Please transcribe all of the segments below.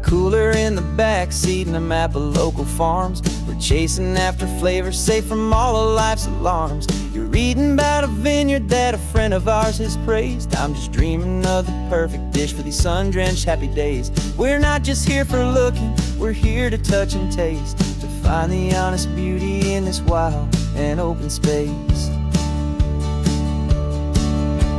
cooler in the back seat and a map of local farms. We're chasing after flavors safe from all of life's alarms. You're reading about a vineyard that a friend of ours has praised. I'm just dreaming of the perfect dish for these sun-drenched happy days. We're not just here for looking, we're here to touch and taste, to find the honest beauty in this wild and open space.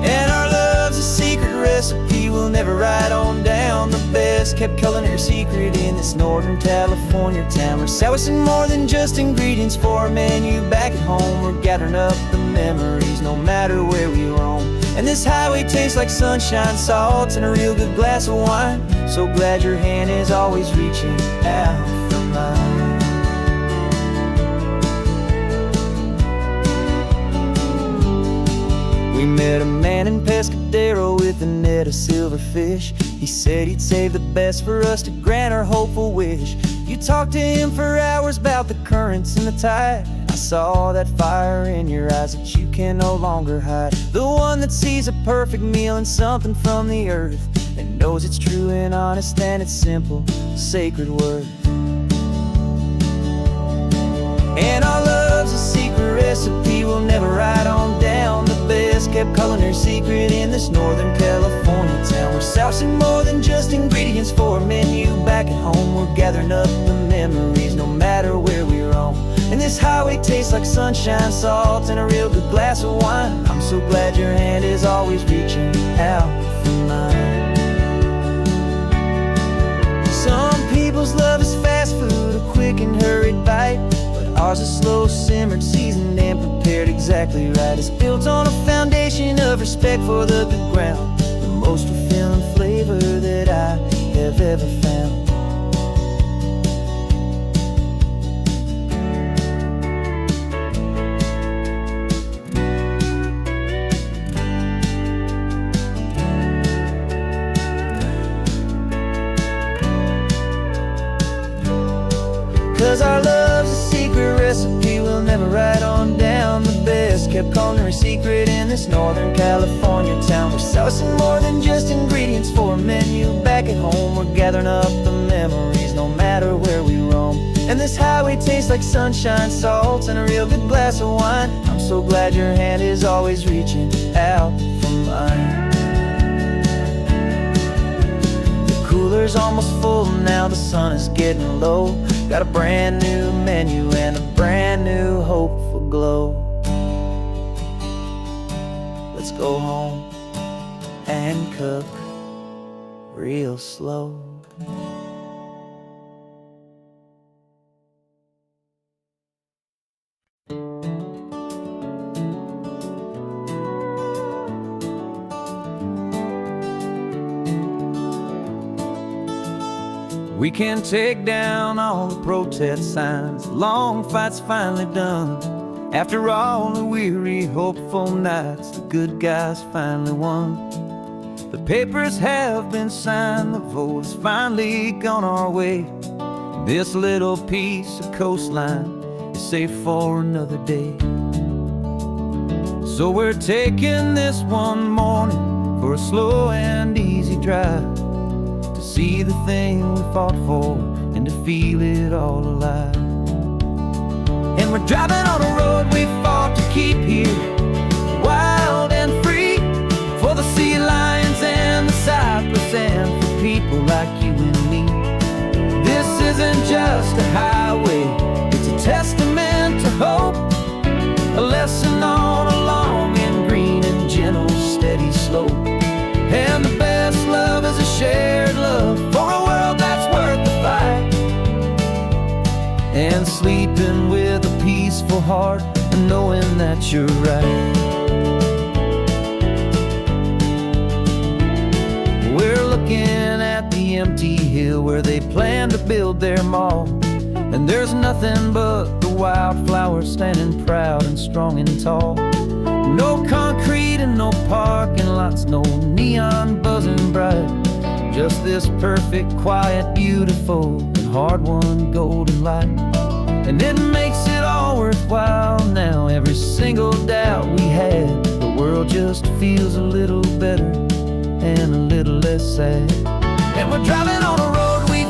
And our love's a secret recipe we'll never write on down. The best kept culinary secret in this Northern California town. We're sourcing more than just ingredients for a menu back at home. We're gathering up the memories no matter where we roam. And this highway tastes like sunshine, salt, and a real good glass of wine. So glad your hand is always reaching out for mine. We met a man in Pescadero with a net of silverfish. He said he'd save the best for us to grant our hopeful wish. You talked to him for hours about the currents and the tide. I saw that fire in your eyes that you can no longer hide. The one that sees a perfect meal in something from the earth, and knows it's true and honest and it's simple, sacred worth. And our love's a secret recipe we'll never write on down. The best kept culinary secret in this Northern California town. We're sourcing more than just ingredients for a menu back at home. We're gathering up the memories no matter where we roam. And this highway tastes like sunshine, salt, and a real good glass of wine. I'm so glad your hand is always reaching out for mine. Some people's love is fast food, a quick and hurried bite. Ours is slow simmered, seasoned, and prepared exactly right. It's built on a foundation of respect for the good ground, the most fulfilling flavor that I have ever found. 'Cause our love's a secret recipe we'll never write on down. The best kept culinary secret in this Northern California town. We're sourcing more than just ingredients for a menu back at home. We're gathering up the memories no matter where we roam. And this highway tastes like sunshine, salt, and a real good glass of wine. I'm so glad your hand is always reaching out for mine. Cooler's almost full now, the sun is getting low. Got a brand new menu and a brand new hopeful glow. Let's go home and cook real slow. We can take down all the protest signs. Long fight's finally done. After all the weary, hopeful nights, the good guys finally won. The papers have been signed, the vote has finally gone our way. This little piece of coastline is safe for another day. So we're taking this one morning for a slow and easy drive, to see the thing we fought for and to feel it all alive. And we're driving on a road we fought to keep here, wild and free, for the sea lions and the cypress and for people like you and me. This isn't just a highway, it's a testament to hope, a lesson on a long and green and gentle steady slope. And the best love is a shared love for a world that's worth the fight, and sleeping with a peaceful heart and knowing that you're right. We're looking at the empty hill where they plan to build their mall, and there's nothing but the wildflowers standing proud and strong and tall. No concrete and no parking lots, no neon buzzing bright, just this perfect, quiet, beautiful, and hard-won golden light. And it makes it all worthwhile now, every single doubt we had. The world just feels a little better and a little less sad. And we're driving on a road we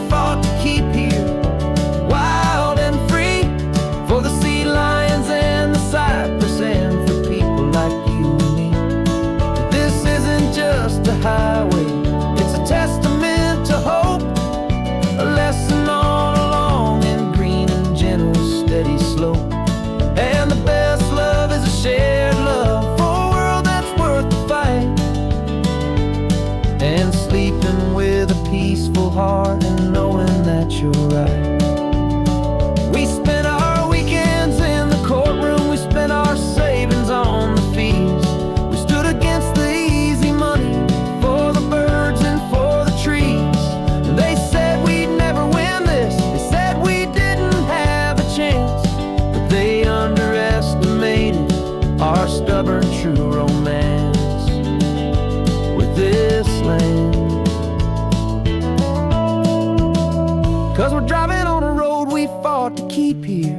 'Cause we're driving on a road we fought to keep here,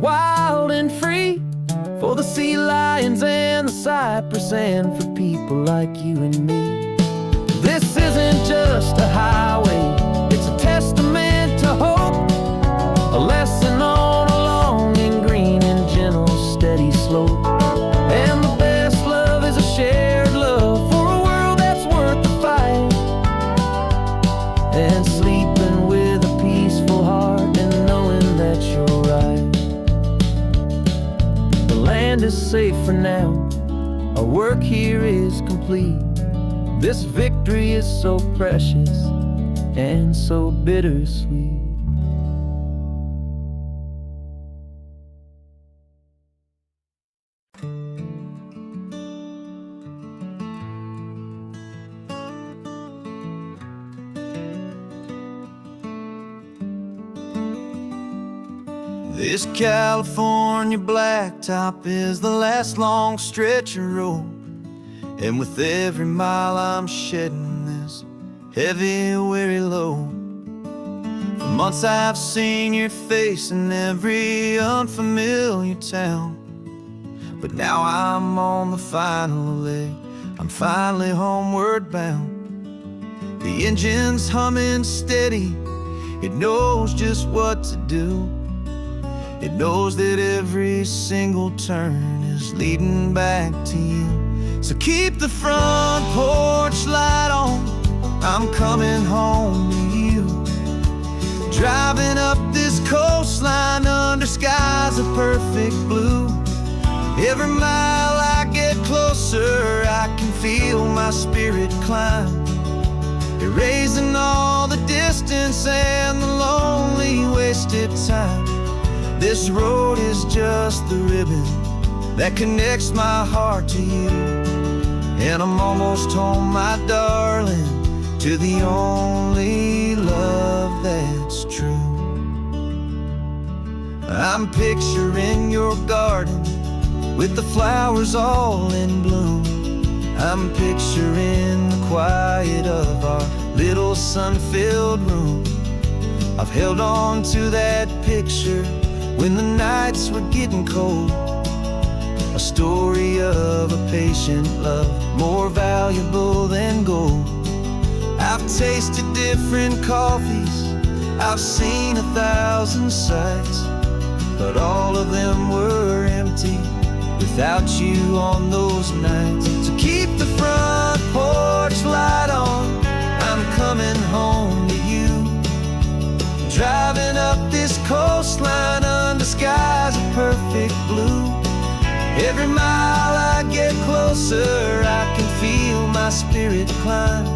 wild and free, for the sea lions and the cypress, and for people like you and me. This isn't just a highway, it's a testament to hope, a lesson on a long and green and gentle steady slope. And the best love is a shared love for a world that's worth the fight, and sleeping with a peaceful heart and knowing that you're right. The land is safe for now, our work here is complete. This victory is so precious and so bittersweet. This California blacktop is the last long stretch of road, and with every mile I'm shedding this heavy, weary load. For months I've seen your face in every unfamiliar town, but now I'm on the final leg, I'm finally homeward bound. The engine's humming steady, it knows just what to do. It knows that every single turn is leading back to you. So keep the front porch light on, I'm coming home to you. Driving up this coastline under skies of perfect blue. Every mile I get closer, I can feel my spirit climb, erasing all the distance and the lonely wasted time. This road is just the ribbon that connects my heart to you, and I'm almost home, my darling, to the only love that's true. I'm picturing your garden with the flowers all in bloom. I'm picturing the quiet of our little sun-filled room. I've held on to that picture when the nights were getting cold, a story of a patient love, more valuable than gold. I've tasted different coffees, I've seen 1,000 sights, but all of them were empty without you on those nights. So keep the front porch light on, I'm coming home to you. Driving up this coastline under skies of perfect blue. Every mile I get closer, I can feel my spirit climb,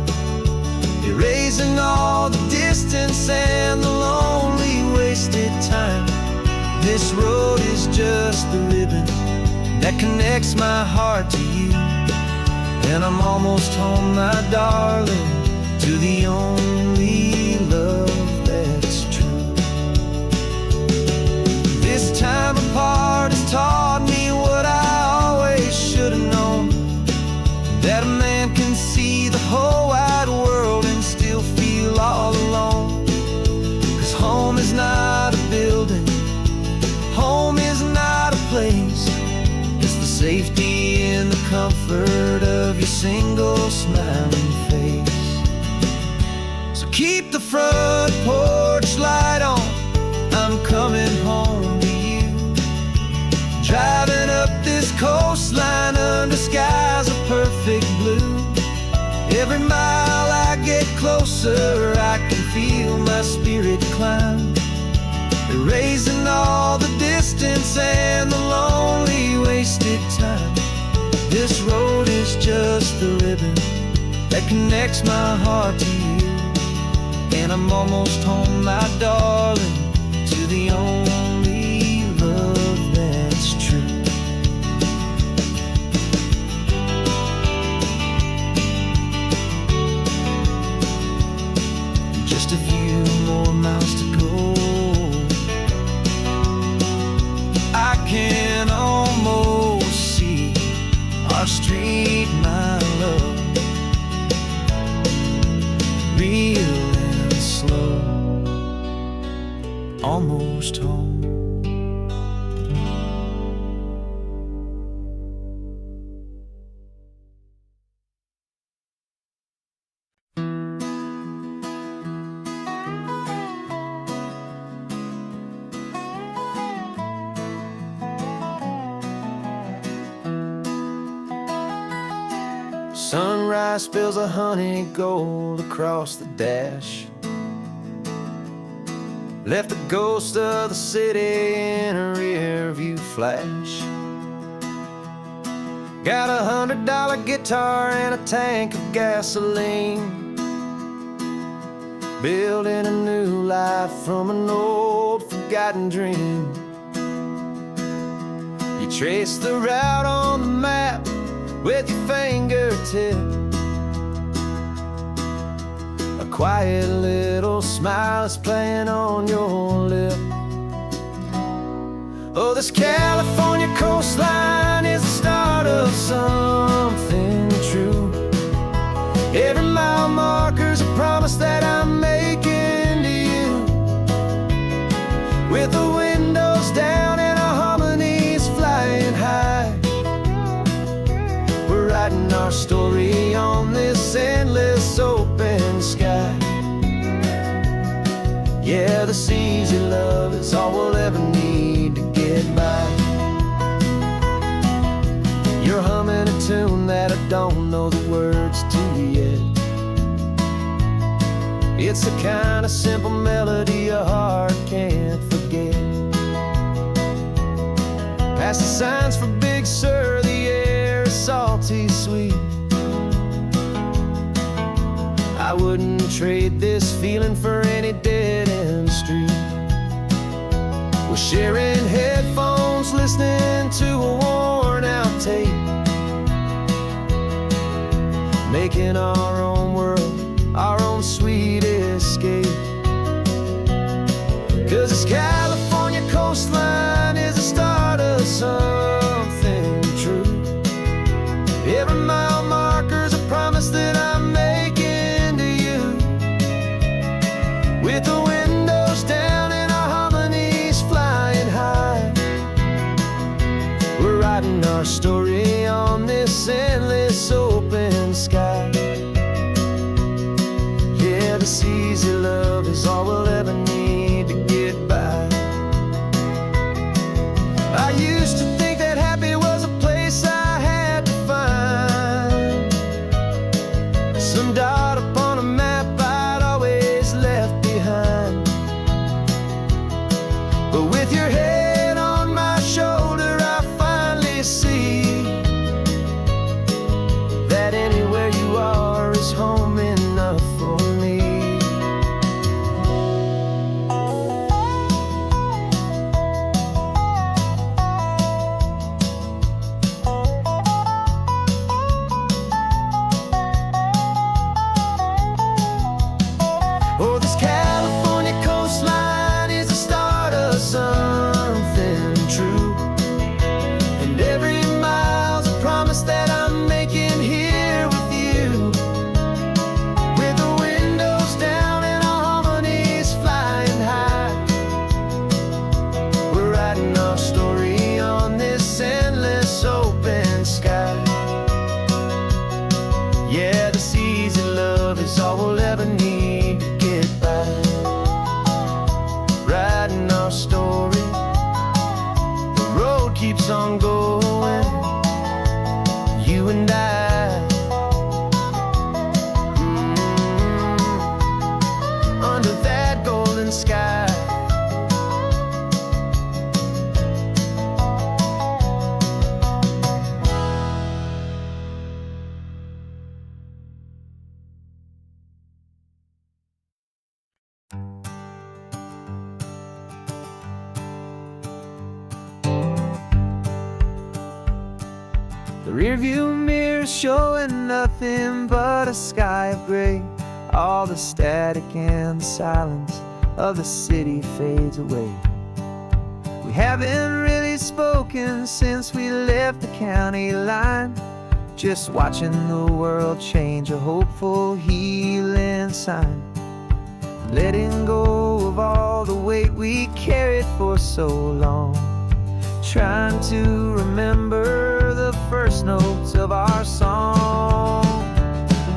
erasing all the distance and the lonely wasted time. This road is just the ribbon that connects my heart to you, and I'm almost home, my darling, to the only love that's true. This time apart has taught me what I always should have known, that a man can see the whole wide world and still feel all alone. 'Cause home is not a building, home is not a place, it's the safety and the comfort of your single smiling face. So keep the front porch light on, I'm coming home to you. Driving up this coastline under skies of perfect blue. Every mile I get closer, I can feel my spirit climb, erasing all the distance and the lonely wasted time. This road is just the ribbon that connects my heart to you, and I'm almost home, my darling, to the only love that's true. Just a few more miles to go, I can almost see our street, my love, real and slow. almost home. Sunrise spills a honey gold across the dash, left the ghost of the city in a rear view flash. Got a $100 guitar and a tank of gasoline, building a new life from an old forgotten dream. You trace the route on the map with your fingertip, a quiet little smile is playing on your lip. Oh, this California coastline is the start of something true. Every mile marker's a promise that I'm making to you. With the windows down and our harmonies flying high, we're writing our story on this endless open sky. Yeah, this easy love is all we'll ever need to get by. You're humming a tune that I don't know the words to yet. It's the kind of simple melody a heart can't forget. Past the signs for Big Sur, the air is salty sweet. I wouldn't trade this feeling for any dead-end street. We're sharing headphones, listening to a worn-out tape, making our own world, our own sweet escape. 'Cause this California coastline is the start of something true. Every mile marker's a promise that I'm making to you. With the windows down and our harmonies flying high, we're writing our story on this endless open sky. Yeah, this easy love is all we'll ever need to get by. I used to think that happy was a place I had to find, some dot upon a map I'd always left behind. But with your head on my shoulder, I finally see that anywhere you are is home enough for me. Oh, this California coastline is the start of something true. And every mile's a promise that I'm making here with you. With the windows down and our harmonies flying high, we're writing our story on this endless open sky. Yeah, this easy love is all we'll ever need to get by. Writing our story, the road keeps on going, you and I. Under that golden sky. The rearview mirror showing nothing but a sky of gray. All the static and the silence of the city fades away. We haven't really spoken since we left the county line, just watching the world change, a hopeful healing sign. Letting go of all all the weight we carried for so long, trying to remember the first notes of our song.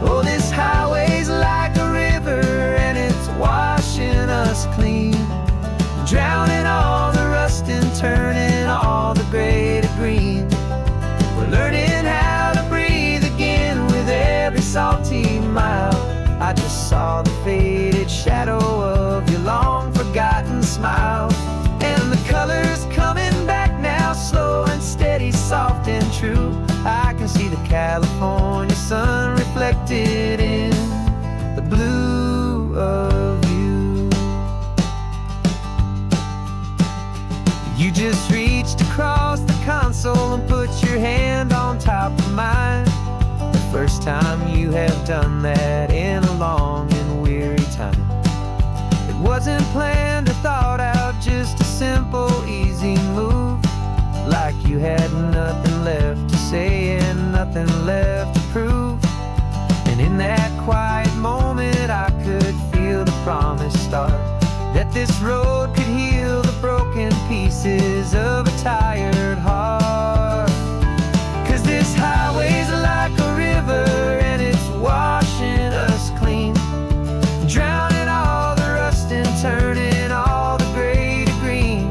Oh, this highway's like a river and it's washing us clean, drowning all the rust and turning all the gray to green. We're learning how to breathe again with every salty mile. I just saw the faded shadow of your long forgotten smile, and the colors coming back now, slow and steady, soft and true. I can see the California sun reflected in the blue of you. You just reached across the console and put your hand on top of mine. The first time you have done that in a long and weary time. It wasn't planned or thought out, just a simple, easy move. Like you had nothing left to say and nothing left to prove. And in that quiet moment I could feel the promise start, that this road could heal the broken pieces of a tired heart. 'Cause this highway's like a river and it's washing us clean, drowning all the rust and turning all the gray to green.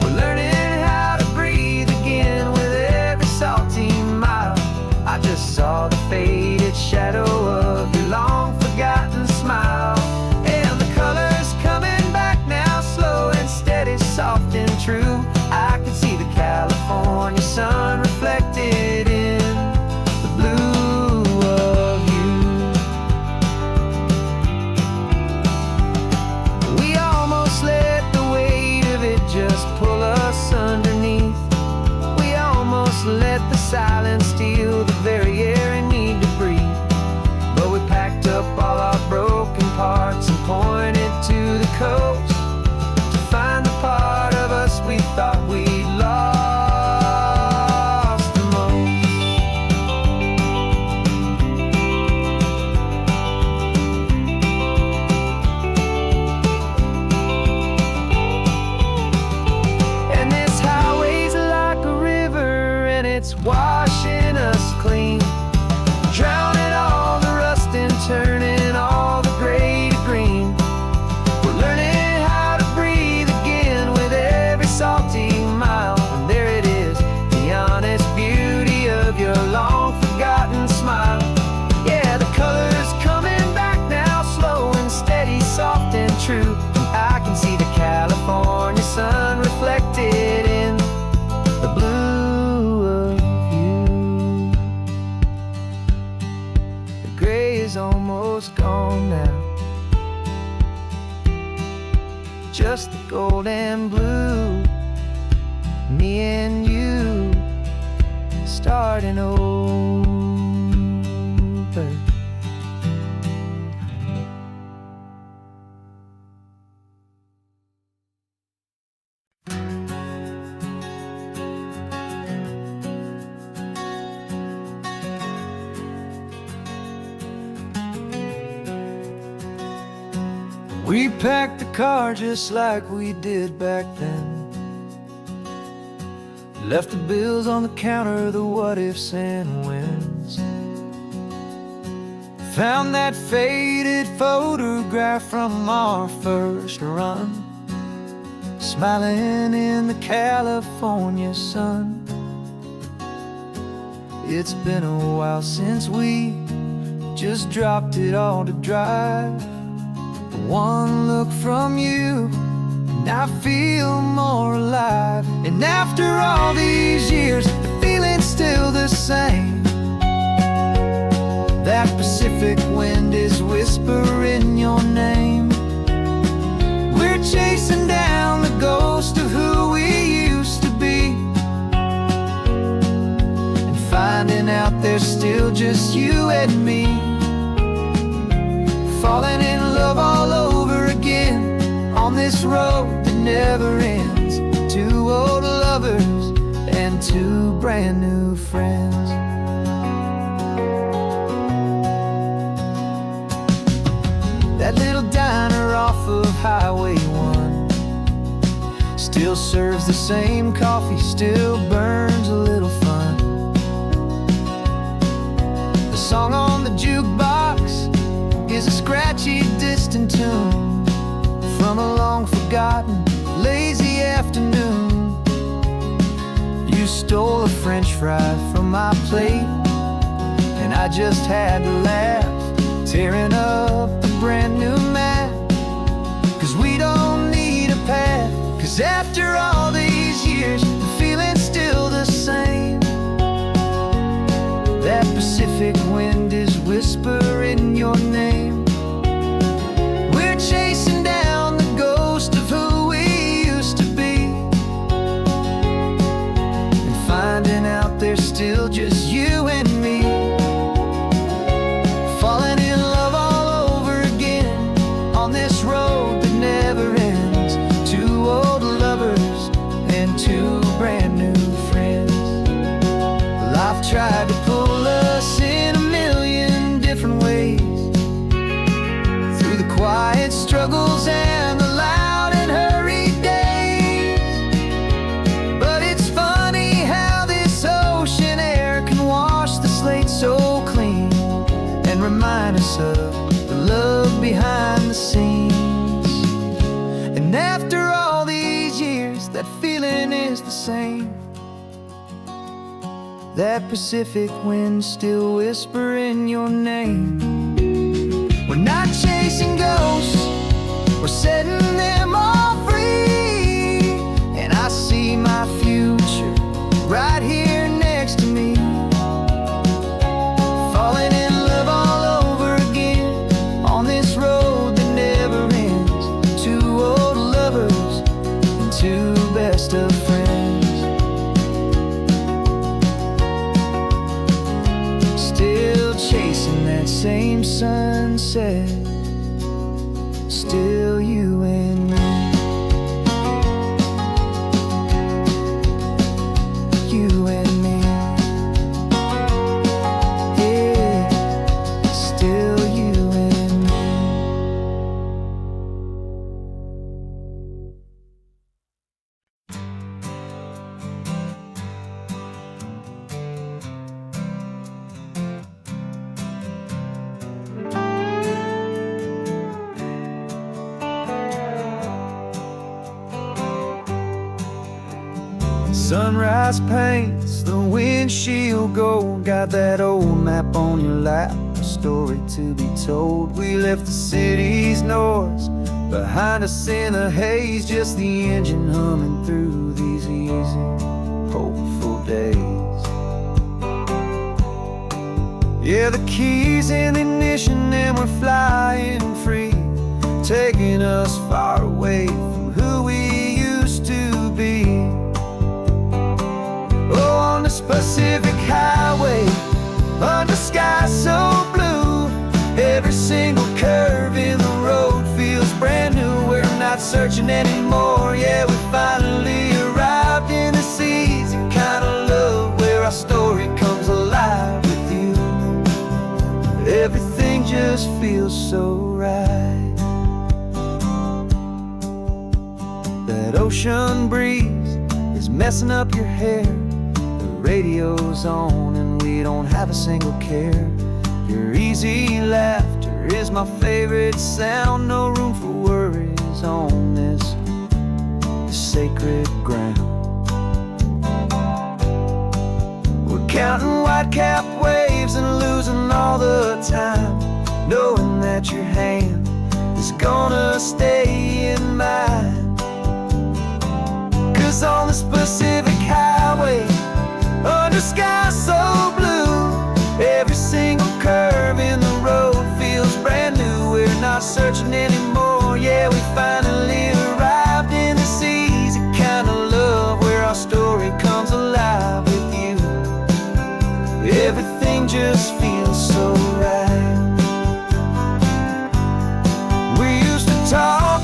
We're learning how to breathe again with every salty mile. I just saw the faded shadow of your long forgotten smile, and the colors coming back now, slow and steady, soft and true. I can see the California sun reflected in the blue of you. We almost let the weight of it just pull us underneath. We almost let the silence steal the very air and need to breathe. But we packed up all our broken parts and pointed to the coast to find the part of us we thought we'd lost the most. And this highway's like a river and it's washing us clean, drowning all the rust and turning all the gray to green. We're learning how to breathe again with every salty mile. And there it is, the honest beauty of your long forgotten smile. Yeah, the colors coming back now, slow and steady, soft and true. I can see the California sun reflected in the blue of you. The gray is almost gone now, just the gold and blue. Me and you starting over. We packed the car just like we did back then, left the bills on the counter, the what ifs and whens. Found that faded photograph from our first run, smiling in the California sun. It's been a while since we just dropped it all to drive. One look from you and I feel more alive. And after all these years, the feeling's still the same. That Pacific wind is whispering your name. We're chasing down the ghost of who we used to be, and finding out there's still just you and me. Falling in love all over again on this road that never ends. Two old lovers and two brand new friends. That little diner off of Highway 1, Still serves the same coffee, still burns a little fun. The song on the jukebox is a scratchy, distant tune from a long-forgotten, lazy afternoon. You stole a French fry from my plate, and I just had to laugh, tearing up a brand new map. 'Cause we don't need a path, 'cause after all these years, the feeling's still the same. That Pacific wind is whispering your name. We're chasing down the ghost of who we used to be, and finding out there's still just you and me. Falling in love all over again on this road that never ends. Two old lovers and two brand new friends. Life tried to pull us in a million different ways, through the quiet struggles and the loud and hurried days. But it's funny how this ocean air can wash the slate so clean, and remind us of the love behind the scenes. And after all these years, that feeling is the same. That Pacific wind still whispering your name. We're not chasing ghosts, we're setting them all free. And I see my future right here next to me. Falling in love all over again on this road that never ends. Two old lovers and two best of friends. Still chasing that same sunset, still you and me. You and me. Yeah, still you and me. Sunrise paints the windshield gold. Got that old map on your lap, a story to be told. We left the city's noise behind us in the haze, just the engine humming through these easy, hopeful days. Yeah, the keys in the ignition and we're flying free, taking us far away from who we used to be. Oh, on this Pacific highway, under sky so blue, every single curve in the road feels brand new. We're not searching anymore, yeah, we finally arrived in this easy kind of love, where our story comes alive with you. Everything just feels so right. That ocean breeze is messing up your hair, radio's on and we don't have a single care. Your easy laughter is my favorite sound. No room for worries on this sacred ground. We're counting white-capped waves and losing all the time, knowing that your hand is gonna stay in mine. 'Cause on this Pacific highway, under sky so blue, every single curve in the road feels brand new. We're not searching anymore, yeah, we finally arrived in this easy kind of love, where our story comes alive with you. Everything just feels so right. We used to talk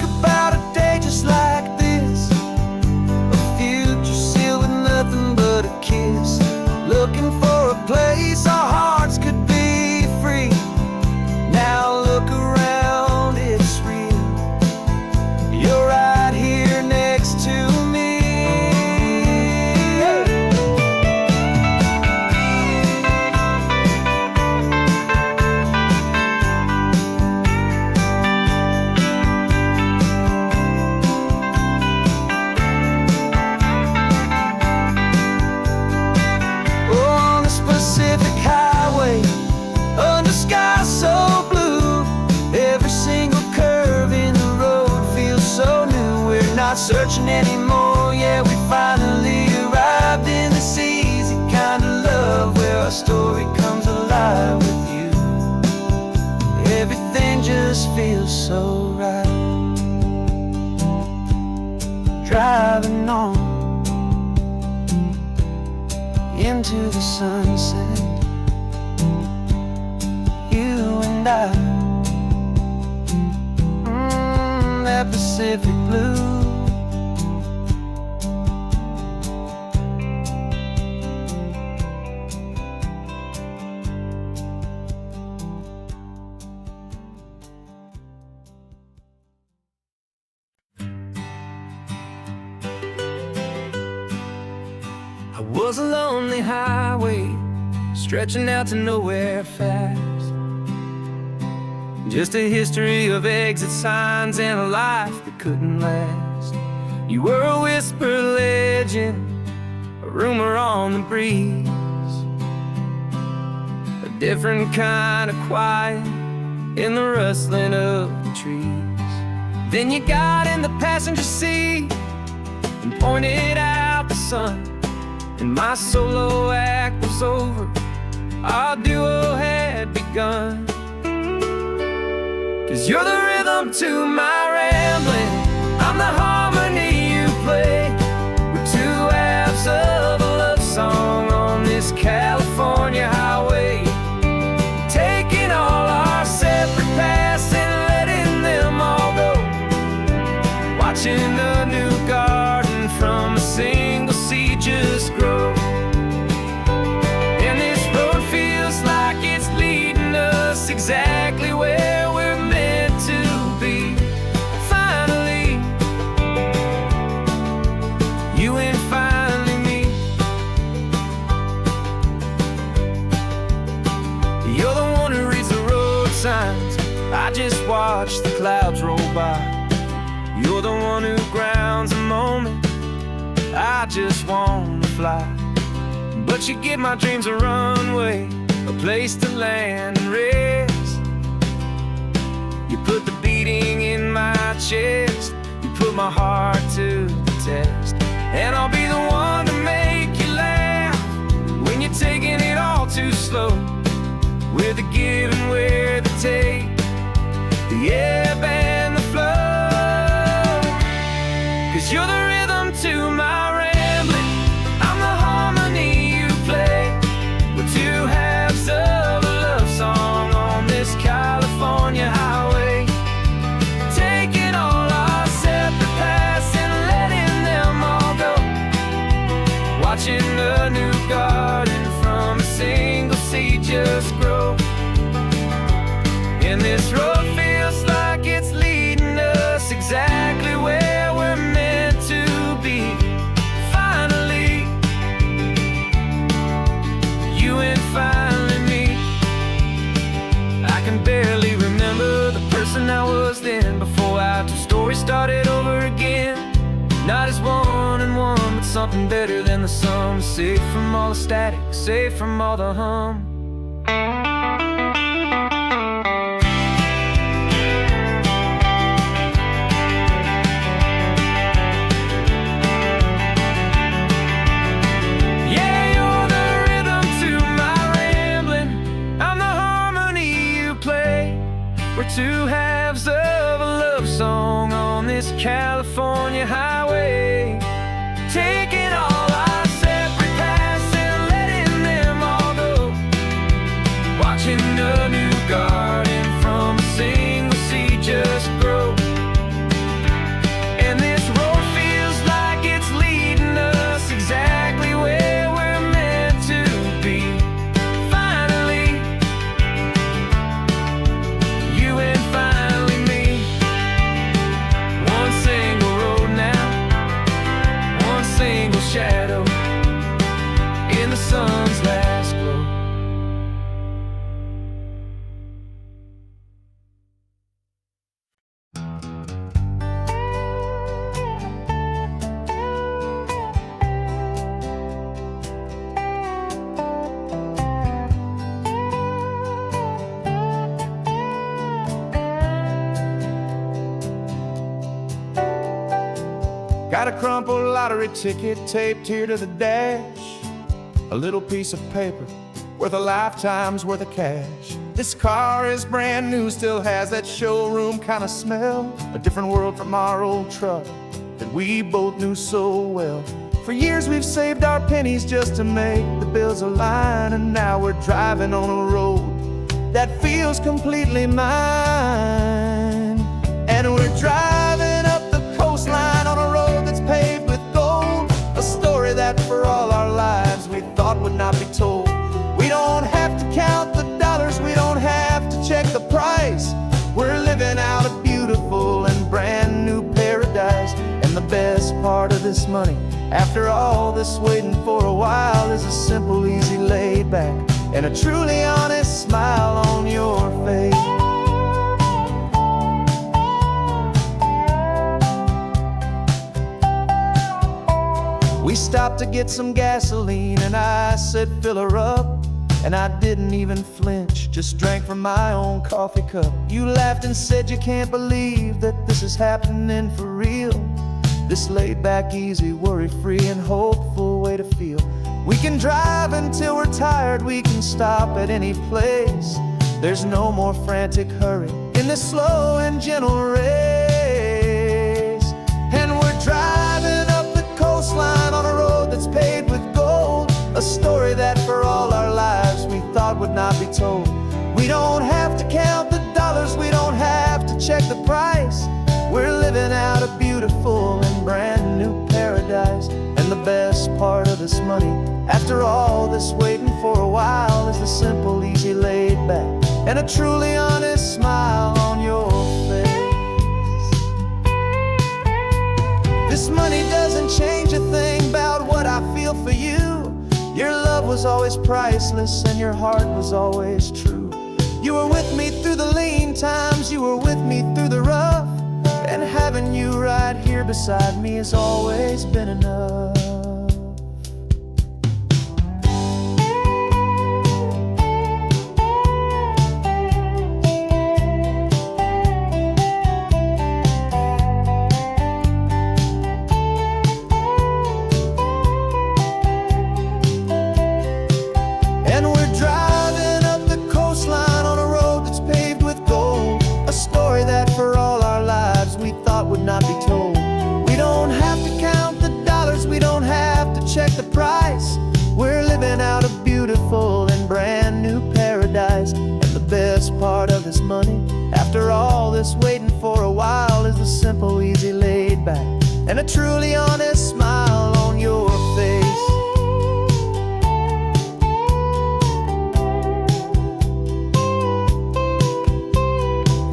not searching anymore. Yeah, we finally arrived in this easy kind of love where our story comes alive with you. Everything just feels so right. Driving on into the sunset, you and I, that Pacific blue. I was a lonely highway stretching out to nowhere fast. Just a history of exit signs and a life that couldn't last. You were a whisper legend, a rumor on the breeze, a different kind of quiet in the rustling of the trees. Then you got in the passenger seat and pointed out the sun, and my solo act was over, our duo had begun. 'Cause you're the rhythm to my rambling, I'm the harmony you play. We're two halves of a love song on this California highway, taking all our separate paths and letting them all go, watching a new garden from a single seed just grow. And this road feels like it's leading us exactly where we're meant to be. Finally, you and finally me. You're the one who reads the road signs, I just watch the clouds roll by. You're the one who grounds a moment, I just wanna fly. But you give my dreams a runway, a place to land and rest. You put the beating in my chest, you put my heart to the test. And I'll be the one to make you laugh when you're taking it all too slow. We're the give and we're the take, the ebb and the flow. 'Cause you're the rhythm to my rambling, I'm the harmony you play. We're two halves of a love song on this California highway, taking all our separate paths and letting them all go, watching a new garden from a single seed just grow. And this road feels like it's leading us exactly where we're meant to be. Finally, you and finally me. I can barely remember the person I was then, before our two stories started over again. Not as one and one, but something better than the sum. Safe from all the static, safe from all the hum. We're two halves of a love song on this California highway, taking all our separate paths and letting them all go, watching a new garden from a single seed just grow. And this road feels like it's leading us exactly where we're meant to be. Finally, you and finally me. One single road now, Got a crumpled lottery ticket taped here to the dash, a little piece of paper worth a lifetime's worth of cash. This car is brand new, still has that showroom kind of smell, a different world from our old truck that we both knew so well. For years we've saved our pennies just to make the bills align, and now we're driving on a road that feels completely mine. And we're driving up the coastline on a road that's paved with gold, a story that for all our lives we thought would not be told. We don't have to count the dollars, we don't have to check the price. We're living out a beautiful and brand new paradise. And the best part of this money, after all this waiting for a while, is a simple, easy, laid back, and a truly honest smile on your face. We stopped to get some gasoline, and I said, fill her up. And I didn't even flinch, just drank from my own coffee cup. You laughed and said you can't believe that this is happening for real. This laid back, easy, worry-free and hopeful way to feel. We can drive until we're tired, we can stop at any place. There's no more frantic hurry in this slow and gentle race. And we're driving up the coastline on a road that's paved with gold, a story that for all our lives we thought would not be told. We don't have to count the dollars, we don't have to check the price. We're living out a beautiful and brand new paradise. And the best part of this money, after all this waiting for a while, is the simple, easy, laid back, and a truly honest smile on your face. This money doesn't change a thing about what I feel for you. Your love was always priceless and your heart was always true. You were with me through the lean times, you were with me through the rough, and having you right here beside me has always been enough. Would not be told. We don't have to count the dollars, we don't have to check the price. We're living out a beautiful and brand new paradise. And the best part of this money, after all this waiting for a while, is the simple, easy, laid back, and a truly honest smile on your face.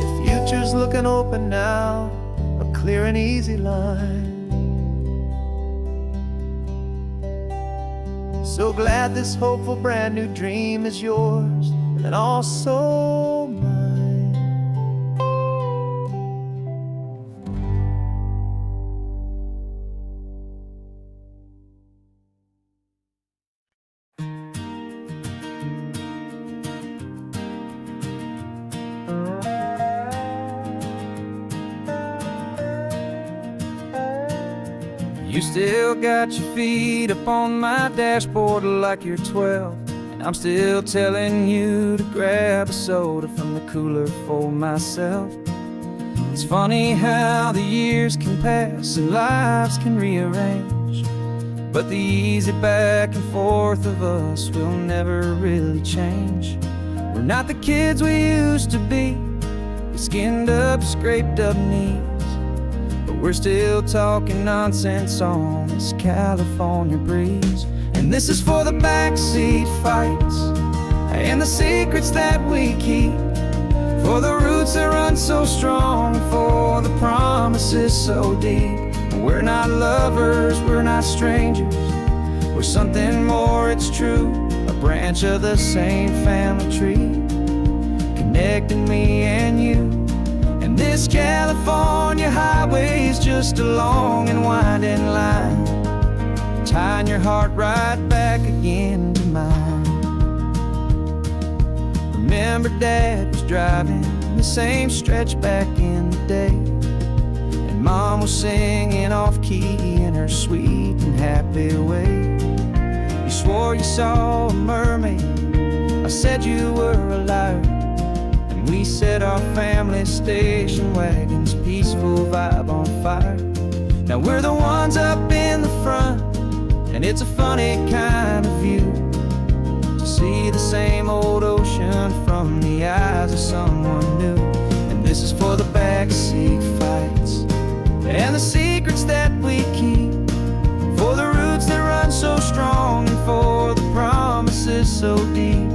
The future's looking open now, clear and easy line. So glad this hopeful brand new dream is yours and also mine. You still got your feet up on my dashboard like you're 12, and I'm still telling you to grab a soda from the cooler for myself. It's funny how the years can pass and lives can rearrange, but the easy back and forth of us will never really change. We're not the kids we used to be, with skinned up, scraped up knees, but we're still talking nonsense on this California breeze. And this is for the backseat fights and the secrets that we keep, for the roots that run so strong, for the promises so deep. We're not lovers, we're not strangers, we're something more, it's true, a branch of the same family tree, connecting me and you. And this California highway is just a long and winding line, tying your heart right back again to mine. Remember Dad was driving the same stretch back in the day, and Mom was singing went off key in her sweet and happy way. You swore you saw a mermaid, I said you were a liar, and we set our family station wagon's peaceful vibe on fire. Now we're the ones up in the front, and it's a funny kind of view to see the same old ocean from the eyes of someone new. And this is for the backseat fights and the secrets that we keep, for the roots that run so strong and for the promises so deep.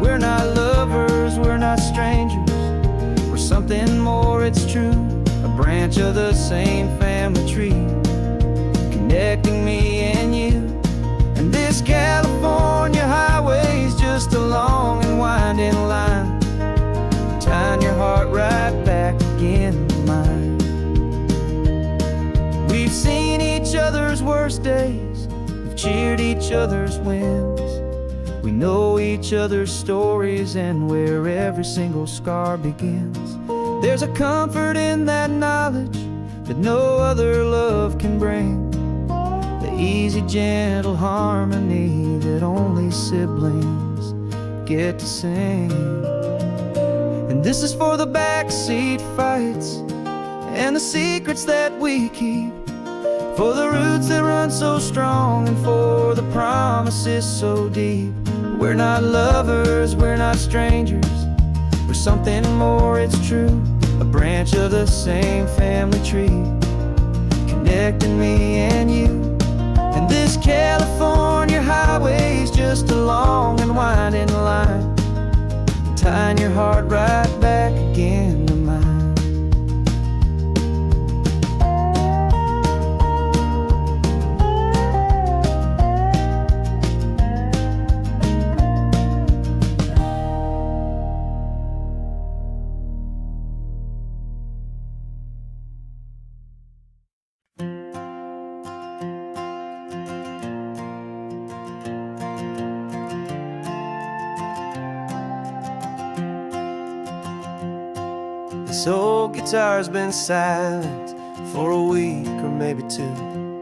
We're not lovers, we're not strangers, we're something more, it's true. A branch of the same family tree, connecting me and you. And this California highway's just a long and winding line, tying your heart right back again to mine. We've seen each other's worst days, we've cheered each other's wins. We know each other's stories and where every single scar begins. There's a comfort in that knowledge that no other love can bring, the easy, gentle harmony that only siblings get to sing. And this is for the backseat fights and the secrets that we keep, for the roots that run so strong and for the promises so deep. We're not lovers, we're not strangers, we're something more, it's true. A branch of the same family tree, connecting me and you. And this California highway's just a long and winding line, tying your heart right back again to mine. This old guitar's been silent for a week or maybe two,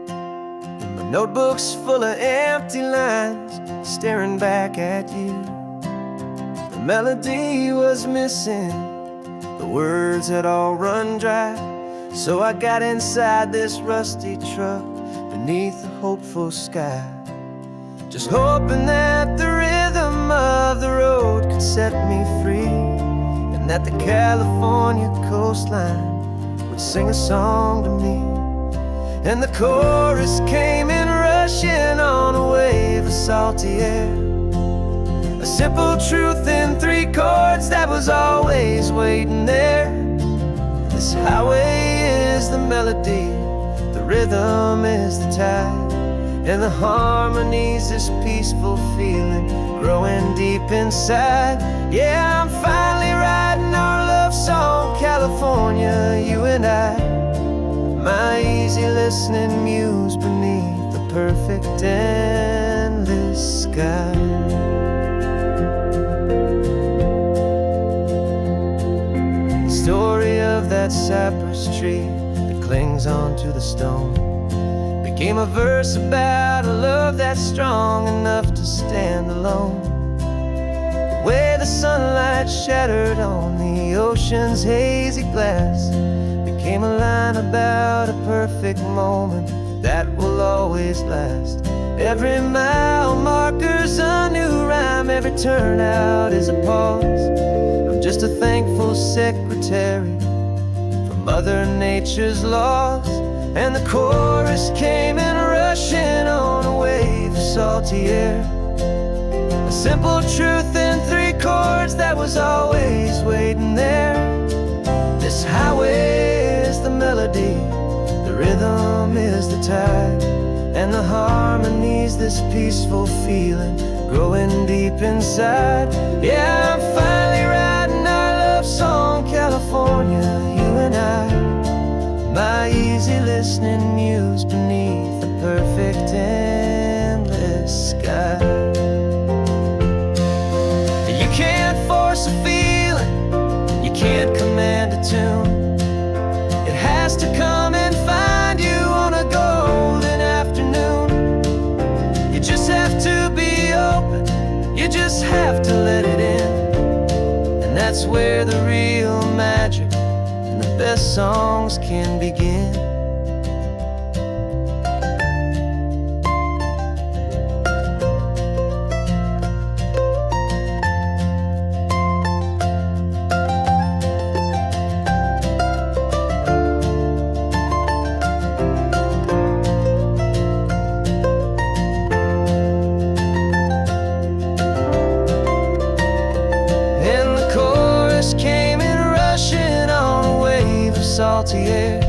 and my notebook's full of empty lines staring back at you. The melody was missing, the words had all run dry, so I got inside this rusty truck beneath the hopeful sky, just hoping that the rhythm of the road could set me free, and that the California coastline would sing a song to me. And the chorus came in rushing on a wave of salty air, a simple truth in 3 chords that was always waiting there. This highway is the melody, the rhythm is the tide, and the harmony's this peaceful feeling growing deep inside. Yeah, I'm finally writing our love song, California, you and I, my easy listening muse beneath the perfect endless sky. The story of that cypress tree that clings onto the stone became a verse about a love that's strong enough to stand alone. The way the sunlight shattered on the ocean's hazy glass became a line about a perfect moment that will always last. Every mile marker's a new rhyme, every turnout is a pause. I'm just a thankful secretary for Mother Nature's laws. And the chorus came in rushing on a wave of salty air, a simple truth in 3 chords that was always waiting there. This highway is the melody, the rhythm is the tide, and the harmony's this peaceful feeling growing deep inside. Yeah, I'm finally writing our love song, California, you and I, my easy listening muse beneath the perfect endless sky. You can't force a feeling, you can't command a tune, it has to come and find you on a songs can begin. Salty air,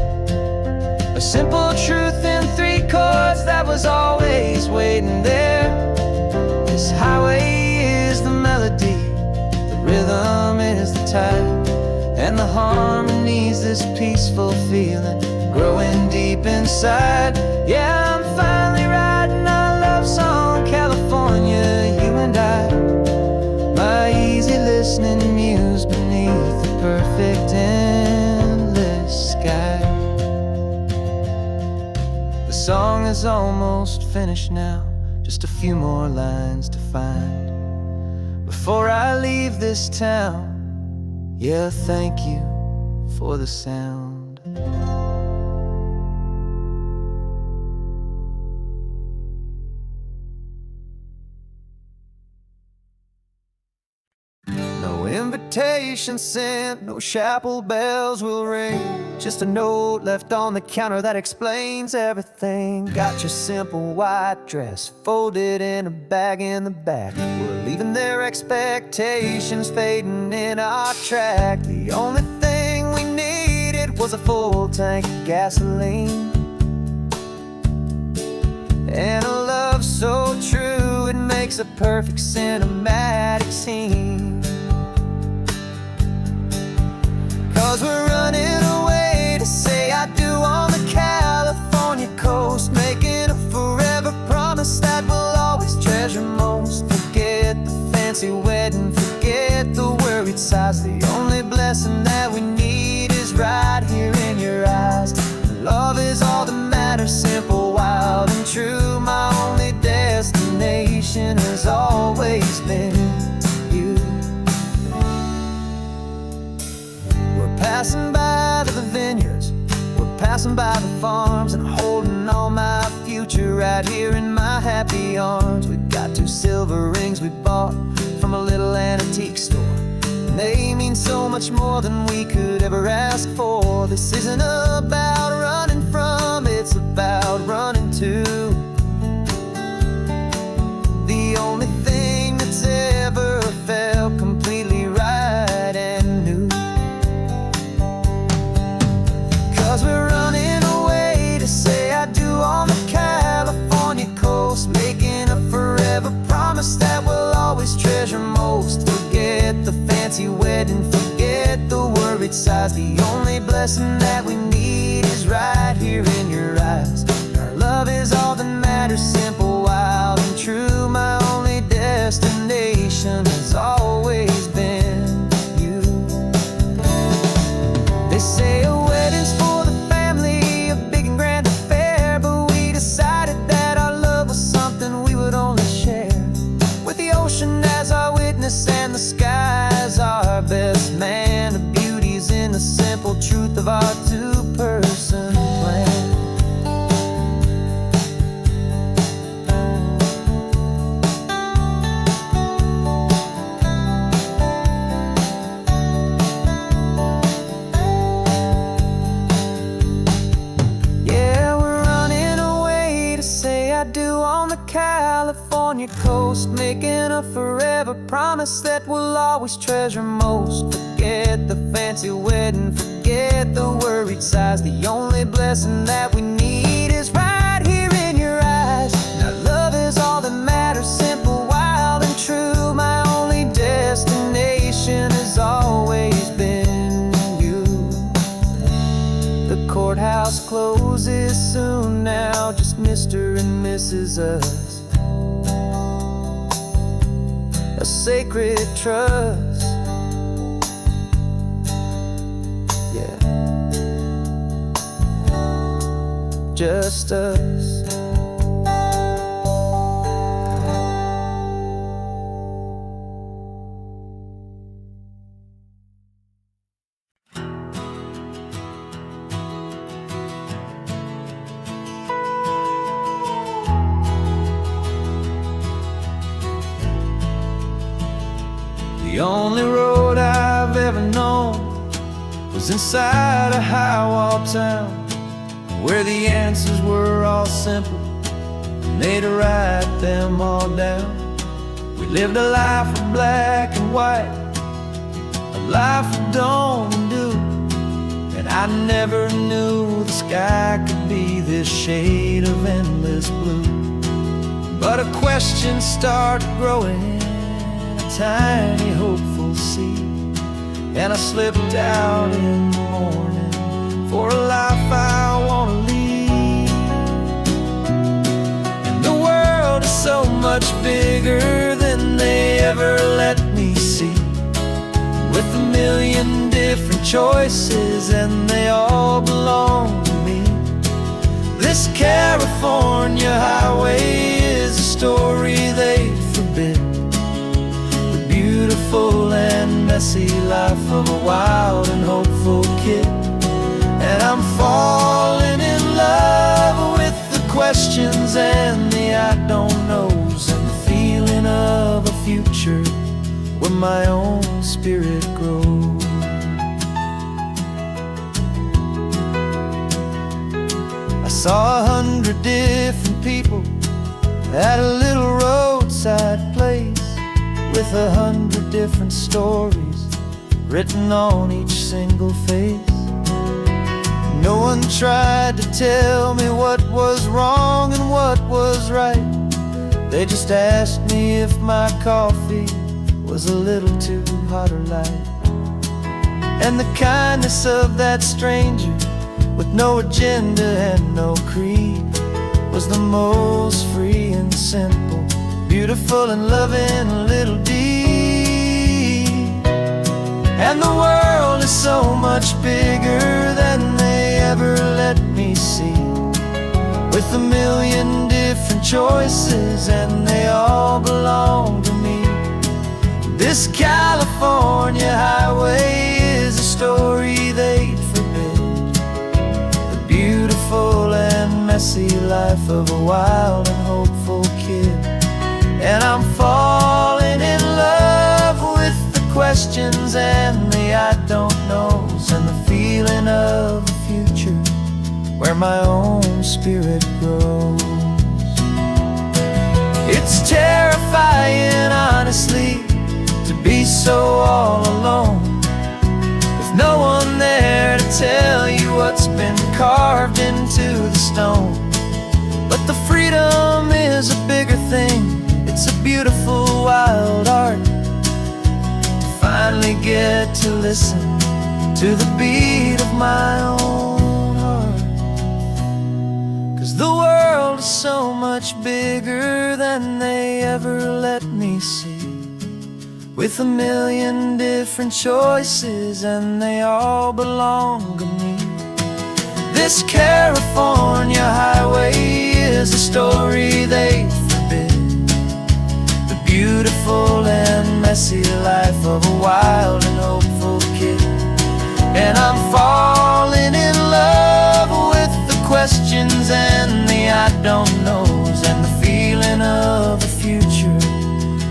a simple truth in 3 chords that was always waiting there. This highway is the melody, the rhythm is the tide, and the harmony's this peaceful feeling growing deep inside. Yeah, I'm finally writing our love song, California, you and I. My easy listening muse beneath the perfect sky. The song is almost finished now, just a few more lines to find before I leave this town. Yeah, thank you for the sound. No invitation sent, no chapel bells will ring, just a note left on the counter that explains everything. Got your simple white dress folded in a bag in the back. We're leaving their expectations fading in our track. The only thing we needed was a full tank of gasoline, and a love so true it makes a perfect cinematic scene. 'Cause we're running away to say I do on the California coast, making a forever promise that we'll always treasure most. Forget the fancy wedding, forget the worried sighs. The only blessing that we need is right here in your eyes. Love is all that matters, simple, wild, and true. My only destination has always been you. We're passing by the vineyards, we're passing by the farms, and holding all my future right here in my happy arms. We've got 2 silver rings we bought from a little antique store, and they mean so much more than we could ever ask for. This isn't about running from, it's about running to the only thing that's ever felt completely right and new. 'Cause we're running away to say I do on the California coast, making a forever promise that we'll always treasure most. Forget the fancy wedding, forget the worried sighs. The only blessing that we need is right here in your eyes. Our love is all that matters, simple, wild, and true. My only destination has always been you. They say a wedding's for the family, a big and grand affair, but we decided that our love was something we would only share with the ocean as our witness and the sky as our best man. The beauty's in the simple truth of our 2-person plan. Yeah, we're running away to say I do on the California coast, making a forever promise that we'll always treasure most. Forget the fancy wedding, forget the worried sighs. The only blessing that we need is right here in your eyes. Now love is all that matters, simple, wild, and true. My only destination has always been you. The courthouse closes soon now, just Mr. and Mrs. Us, a sacred trust. Yeah, just us. The only road I've ever known was inside a high-wall town, where the answers were all simple and they'd write them all down. We lived a life of black and white, a life of dawn and dew, and I never knew the sky could be this shade of endless blue. But a question started growing, a tiny hopeful seed, and I slipped out in the morning for a life I want to lead. And the world is so much bigger than they ever let me see, with a million different choices and they all belong to me. This California highway is a story they forbid, the beautiful and messy life of a wild and hopeful kid. And I'm falling in love with the questions and the I don't knows, and the feeling of a future where my own spirit grows. I saw 100 different people at a little roadside place, with 100 different stories written on each single face. No one tried to tell me what was wrong and what was right. They just asked me if my coffee was a little too hot or light. And the kindness of that stranger, with no agenda and no creed, was the most free and simple, beautiful and loving little deed. And the world is so much bigger than they ever let me see, with a million different choices and they all belong to me. This California highway is a story they'd forbid, the beautiful and messy life of a wild and hopeful kid. And I'm falling in love with the questions and the I don't knows, and the feeling of a future where my own spirit grows. It's terrifying, honestly, to be so all alone, with no one there to tell you what's been carved into the stone. But the freedom is a bigger thing, it's a beautiful wild art, to finally get to listen to the beat of my own heart. 'Cause the world is so much bigger than they ever let me see, with a million different choices and they all belong to me. This California highway is a story they forbid, the beautiful and messy life of a wild and hopeful kid. And I'm falling in love with the questions and the I don't knows, and the feeling of a future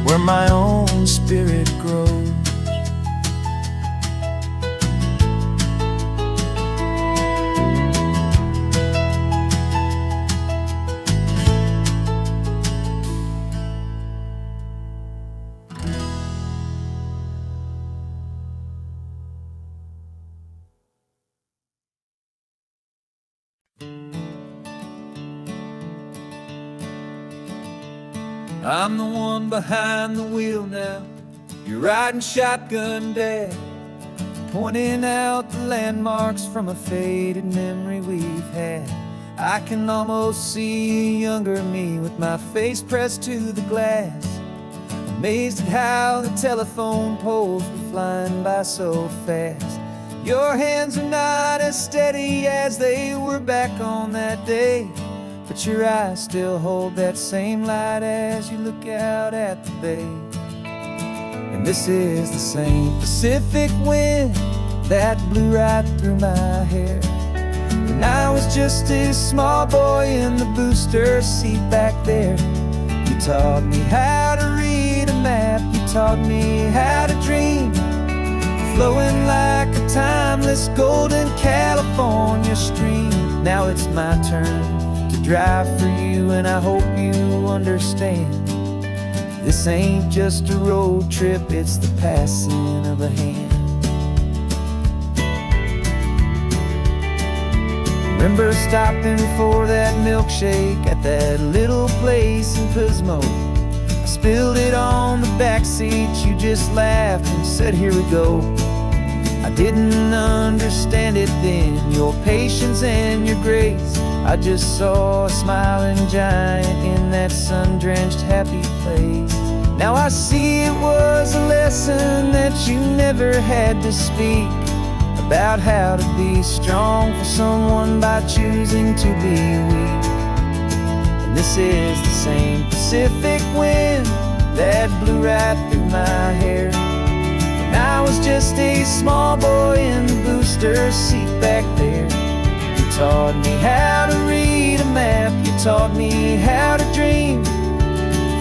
where my own spirit grows. I'm the one behind the wheel now, you're riding shotgun, Dad, pointing out the landmarks from a faded memory we've had. I can almost see a younger me with my face pressed to the glass, amazed at how the telephone poles were flying by so fast. Your hands are not as steady as they were back on that day, but your eyes still hold that same light as you look out at the bay. And this is the same Pacific wind that blew right through my hair when I was just a small boy in the booster seat back there. You taught me how to read a map, you taught me how to dream, flowing like a timeless golden California stream. Now it's my turn to drive for you, and I hope you understand. This ain't just a road trip, it's the passing of a hand. Remember stopping for that milkshake at that little place in Pismo. I spilled it on the back seat, you just laughed and said, here we go. I didn't understand it then, your patience and your grace. I just saw a smiling giant in that sun-drenched happy place. Now I see it was a lesson that you never had to speak, about how to be strong for someone by choosing to be weak. And this is the same Pacific wind that blew right through my hair when I was just a small boy in the booster seat back there. You taught me how to read a map, you taught me how to dream,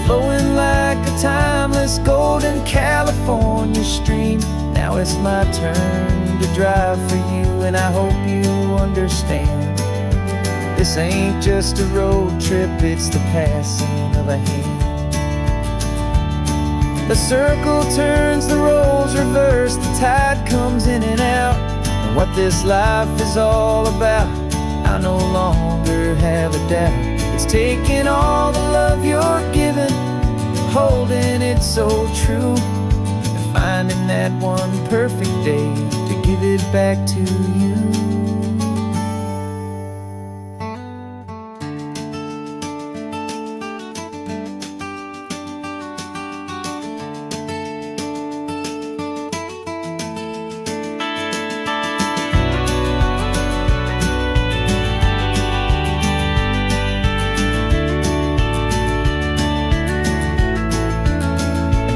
flowing like a timeless golden California stream. Now it's my turn to drive for you, and I hope you understand. This ain't just a road trip, it's the passing of a hand. The circle turns, the roles reverse, the tide comes in and out. And what this life is all about, I no longer have a doubt. It's taking all the love you're giving, holding it so true, and finding that one perfect day to give it back to you.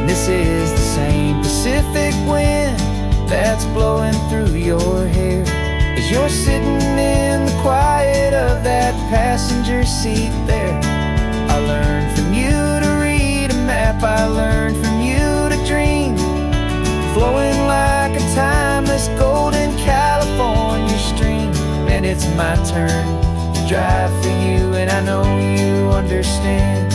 This is the same Pacific wind that's blowing through your hair as you're sitting in the quiet of that passenger seat there. I learned from you to read a map, I learned from you to dream, flowing like a timeless golden California stream. And it's my turn to drive for you, and I know you understand.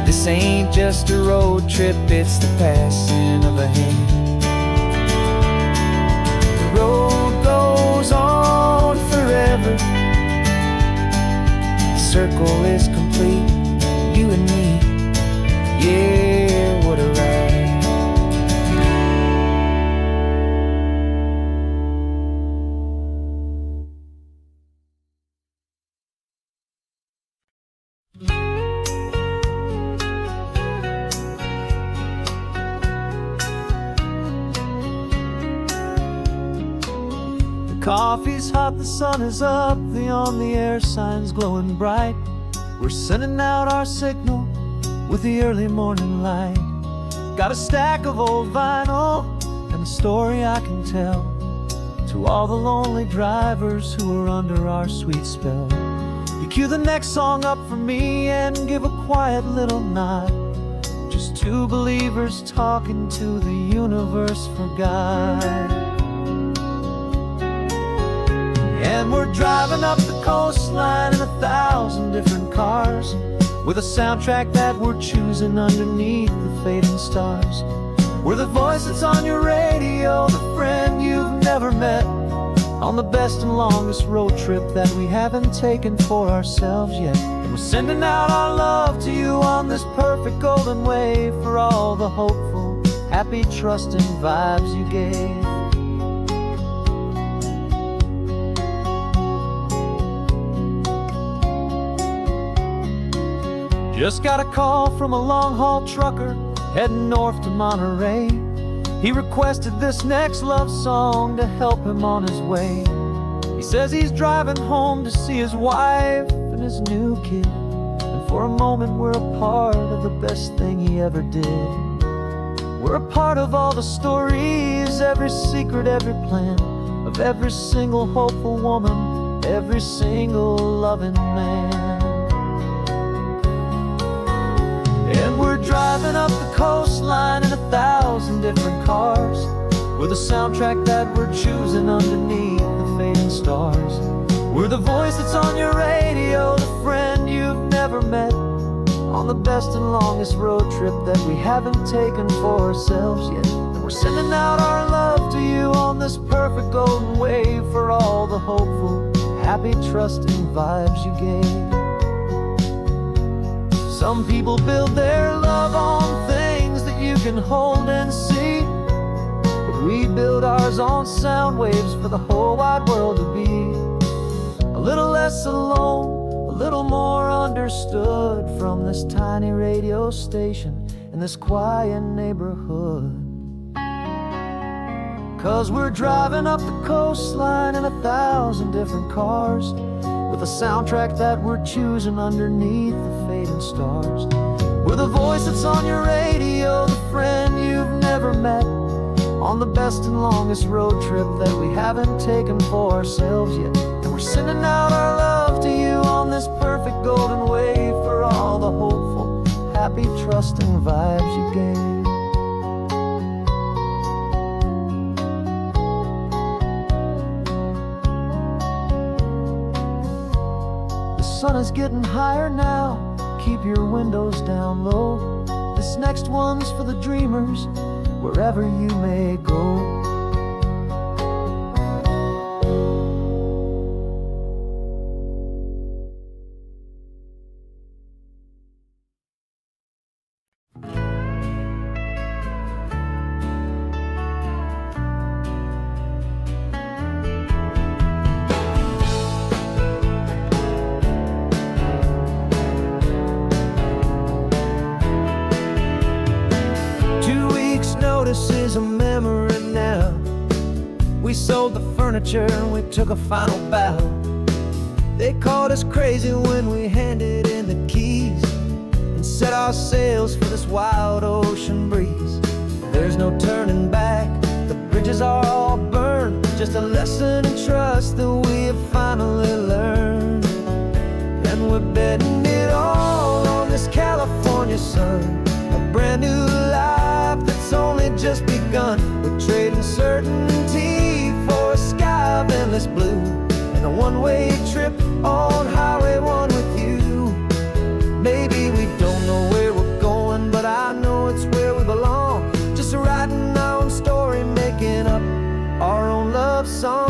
This ain't just a road trip, it's the passing of a hand. The road goes on forever, the circle is complete, you and me, yeah, what a ride. Coffee's hot, the sun is up, the on-the-air sign's glowing bright. We're sending out our signal with the early morning light. Got a stack of old vinyl and a story I can tell to all the lonely drivers who are under our sweet spell. You cue the next song up for me and give a quiet little nod. Just two believers talking to the universe for God. And we're driving up the coastline in 1,000 different cars, with a soundtrack that we're choosing underneath the fading stars. We're the voice that's on your radio, the friend you've never met, on the best and longest road trip that we haven't taken for ourselves yet. And we're sending out our love to you on this perfect golden wave, for all the hopeful, happy, trusting vibes you gave. Just got a call from a long-haul trucker heading north to Monterey. He requested this next love song to help him on his way. He says he's driving home to see his wife and his new kid, and for a moment we're a part of the best thing he ever did. We're a part of all the stories, every secret, every plan, of every single hopeful woman, every single loving man. And we're driving up the coastline in We're the soundtrack that we're choosing underneath the fading stars. We're the voice that's on your radio, the friend you've never met, on the best and longest road trip that we haven't taken for ourselves yet. And we're sending out our love to you on this perfect golden wave for all the hopeful, happy, trusting vibes you gave. Some people build their love on things that you can hold and see, but we build ours on sound waves for the whole wide world to be a little less alone, a little more understood from this tiny radio station in this quiet neighborhood. 'Cause we're driving up the coastline in 1,000 different cars, with a soundtrack that we're choosing underneath the fading stars. We're the voice that's on your radio, the friend you've never met, on the best and longest road trip that we haven't taken for ourselves yet. And we're sending out our love to you on this perfect golden wave for all the hopeful, happy, trusting vibes you gave. The sun is getting higher now, keep your windows down low. This next one's for the dreamers, wherever you may go. Notice is a memory now. We sold the furniture and we took a final bow. They called us crazy when we handed in the keys and set our sails for this wild ocean breeze. There's no turning back, the bridges are all burned, just a lesson in trust that we have finally learned. And we're betting it all on this California sun, a brand new life that's only just begun. We're trading certainty for a sky of endless blue, and a one-way trip on Highway 1 with you. Maybe we don't know where we're going, but I know it's where we belong. Just writing our own story, making up our own love song.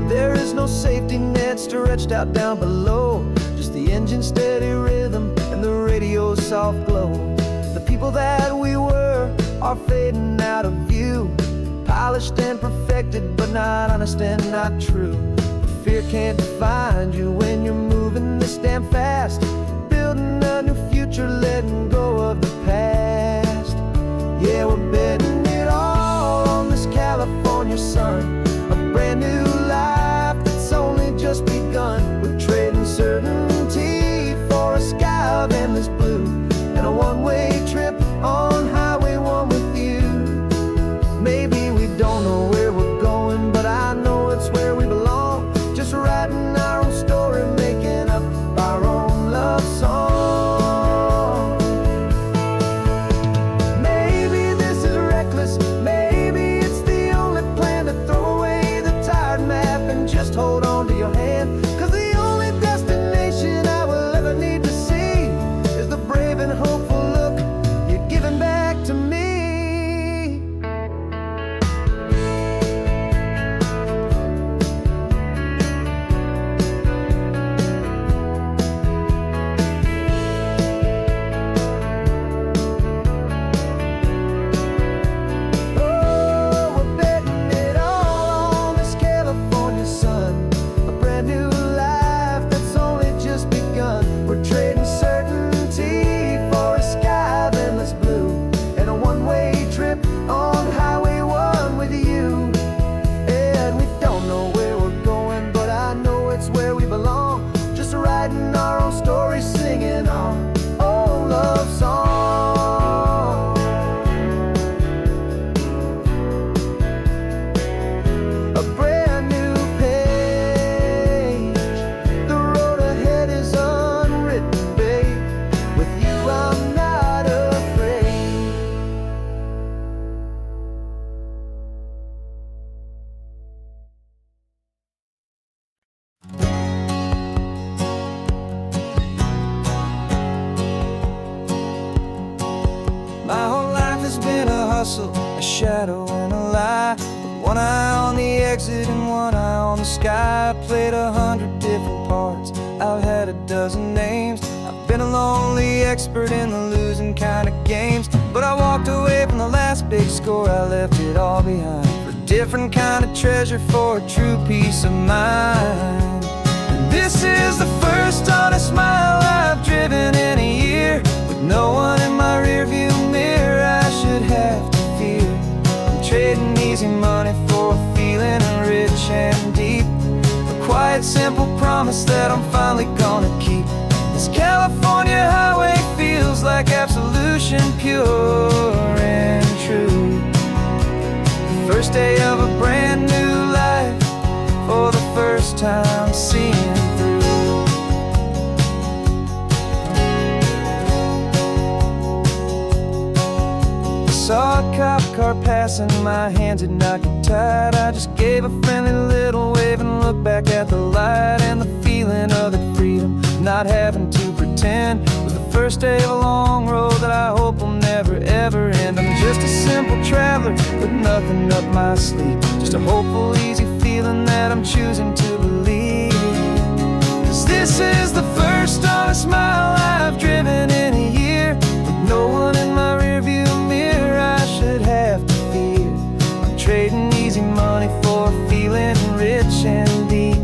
There is no safety net stretched out down below, just the engine's steady rhythm and the radio's soft glow. The people that we were are fading out of view, polished and perfected, but not honest and not true. Fear can't define you when you're moving this damn fast, building a new future, letting go of the past. Yeah, we're betting it all on this California sun, a brand new life that's only just begun. We're trading certainty for a sky of endless blue, and a one-way trip on Highway 1 with you. Maybe we don't know where we're going, but I know it's where we belong. Just writing our own story, making up our own love song. hustle, a shadow and a lie. With one eye on the exit and one eye on the sky. I played 100 different parts, I've had a dozen names. I've been a lonely expert in the losing kind of games. But I walked away from the last big score, I left it all behind for a different kind of treasure, for a true peace of mind. And this is the first honest mile I've driven in a year, with no one in my rearview mirror I should have to fear. I'm trading easy money for a feeling rich and deep, a quiet simple promise that I'm finally gonna keep. This California highway feels like absolution, pure and true. The first day of a brand new life, for the first time seeing through. I saw a cop car passing, my hands had not get tied. I just gave a friendly little wave and looked back at the light. And the feeling of the freedom, not having to pretend, was the first day of a long road that I hope will never ever end. I'm just a simple traveler with nothing up my sleeve, just a hopeful, easy feeling that I'm choosing to believe. 'Cause this is the first honest mile I've driven in a year, with no one in my rearview mirror I should have to fear. I'm trading easy money for a feeling rich and deep,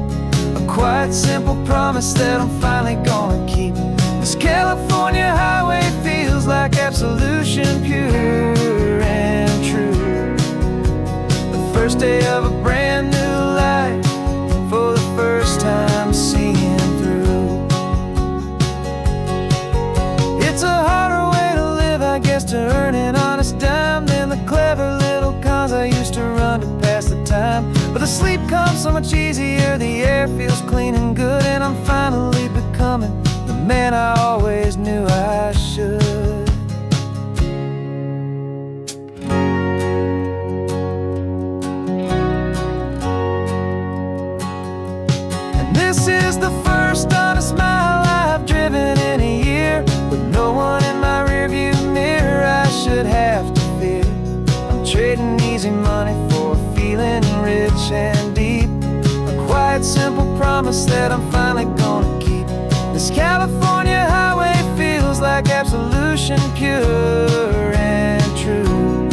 a quiet simple promise that I'm finally gonna keep. This California highway feels like absolution, pure and true. The first day of a brand new life, for the first time seeing through. It's a harder way to live, I guess, to earn an honest dime than the clever little cons I used to run to pass the time. But the sleep comes so much easier, the air feels clean and good, and I'm finally becoming the man I always knew I should. And this is the first honest mile I've driven in a year, with no one in my rearview mirror I should have to fear. I'm trading easy money for a feeling rich and deep, a quiet simple promise that I'm finally gonna keep. This California highway feels like absolution, pure and true.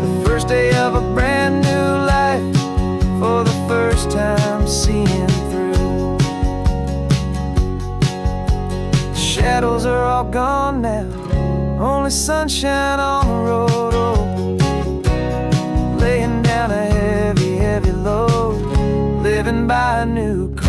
The first day of a brand new life, for the first time seeing through. The shadows are all gone now, only sunshine on the road. Oh, laying down a heavy, heavy load, living by a new code.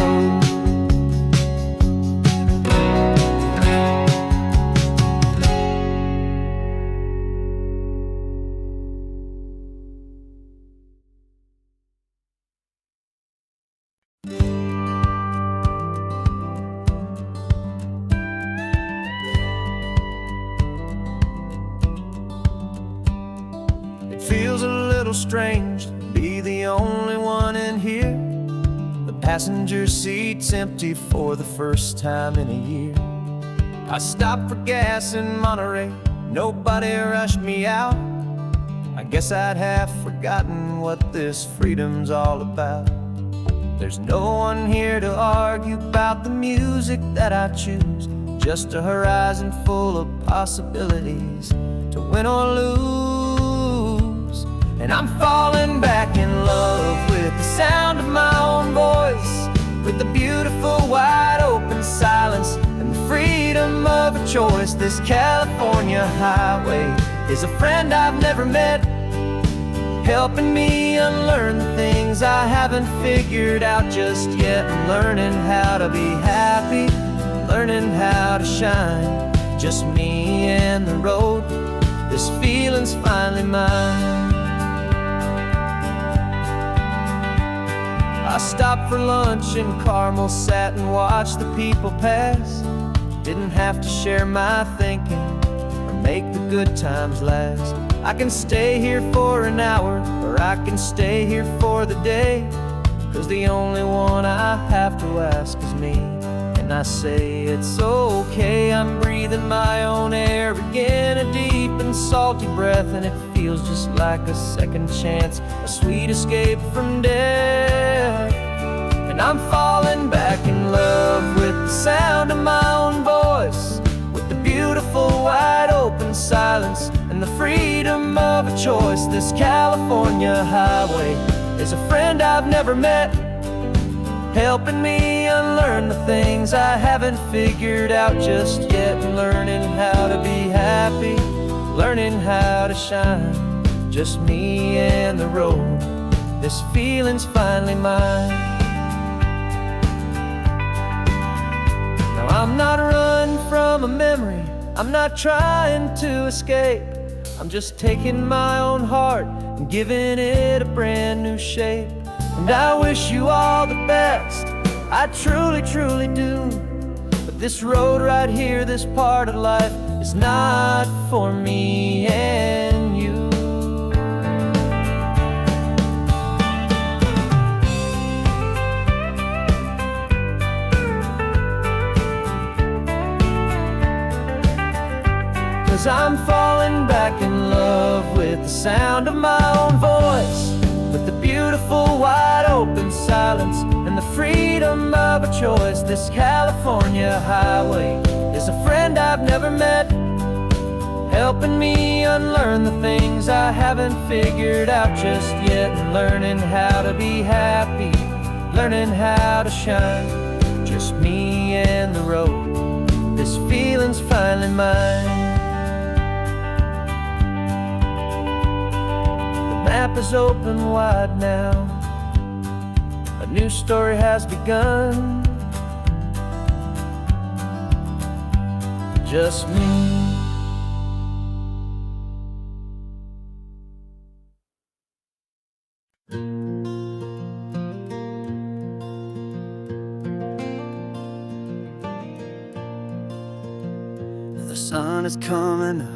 Feels a little strange to be the only one in here. The passenger seat's empty for the first time in a year. I stopped for gas in Monterey, nobody rushed me out. I guess I'd have forgotten what this freedom's all about. There's no one here to argue about the music that I choose, just a horizon full of possibilities to win or lose. And I'm falling back in love with the sound of my own voice, with the beautiful wide open silence and the freedom of a choice. This California highway is a friend I've never met, helping me unlearn the things I haven't figured out just yet. Learning how to be happy, learning how to shine, just me and the road. This feeling's finally mine. I stopped for lunch in Carmel, sat and watched the people pass. Didn't have to share my thinking or make the good times last. I can stay here for an hour, or I can stay here for the day, 'cause the only one I have to ask is me. And and I say it's okay. I'm breathing my own air again, a deep and salty breath, and it feels just like a second chance, a sweet escape from death. And I'm falling back in love with the sound of my own voice, with the beautiful wide open silence and the freedom of a choice. This California highway is a friend I've never met, helping me unlearn the things I haven't figured out just yet, and learning how to be happy, learning how to shine, just me and the road. This feeling's finally mine. Now I'm not running from a memory, I'm not trying to escape. I'm just taking my own heart and giving it a brand new shape. And I wish you all the best, I truly, truly do. But this road right here, this part of life, is not for me and you. 'Cause I'm falling back in love with the sound of my own voice, with the beautiful wide open silence and the freedom of a choice. This California highway is a friend I've never met, helping me unlearn the things I haven't figured out just yet, and learning how to be happy, learning how to shine, just me and the road. This feeling's finally mine. The map is open wide now, a new story has begun, just me. The sun is coming up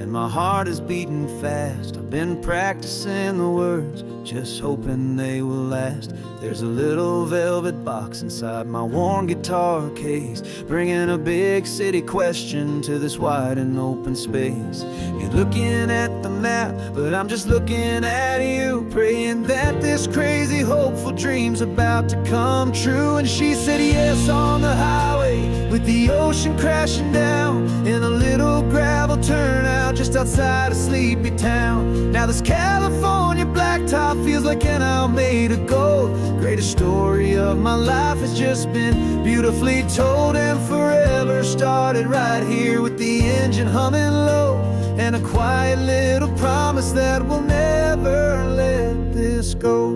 and my heart is beating fast. I've been practicing the words, just hoping they will last. There's a little velvet box inside my worn guitar case, bringing a big city question to this wide and open space. You're looking at the map, but I'm just looking at you, praying that this crazy hopeful dream's about to come true. And she said yes on the highway, with the ocean crashing down in a little gravel turnout just outside a sleepy town. Now this California blacktop feels like an owl made of gold. Greatest story of my life has just been beautifully told, and forever started right here with the engine humming low, and a quiet little promise that we'll never let this go.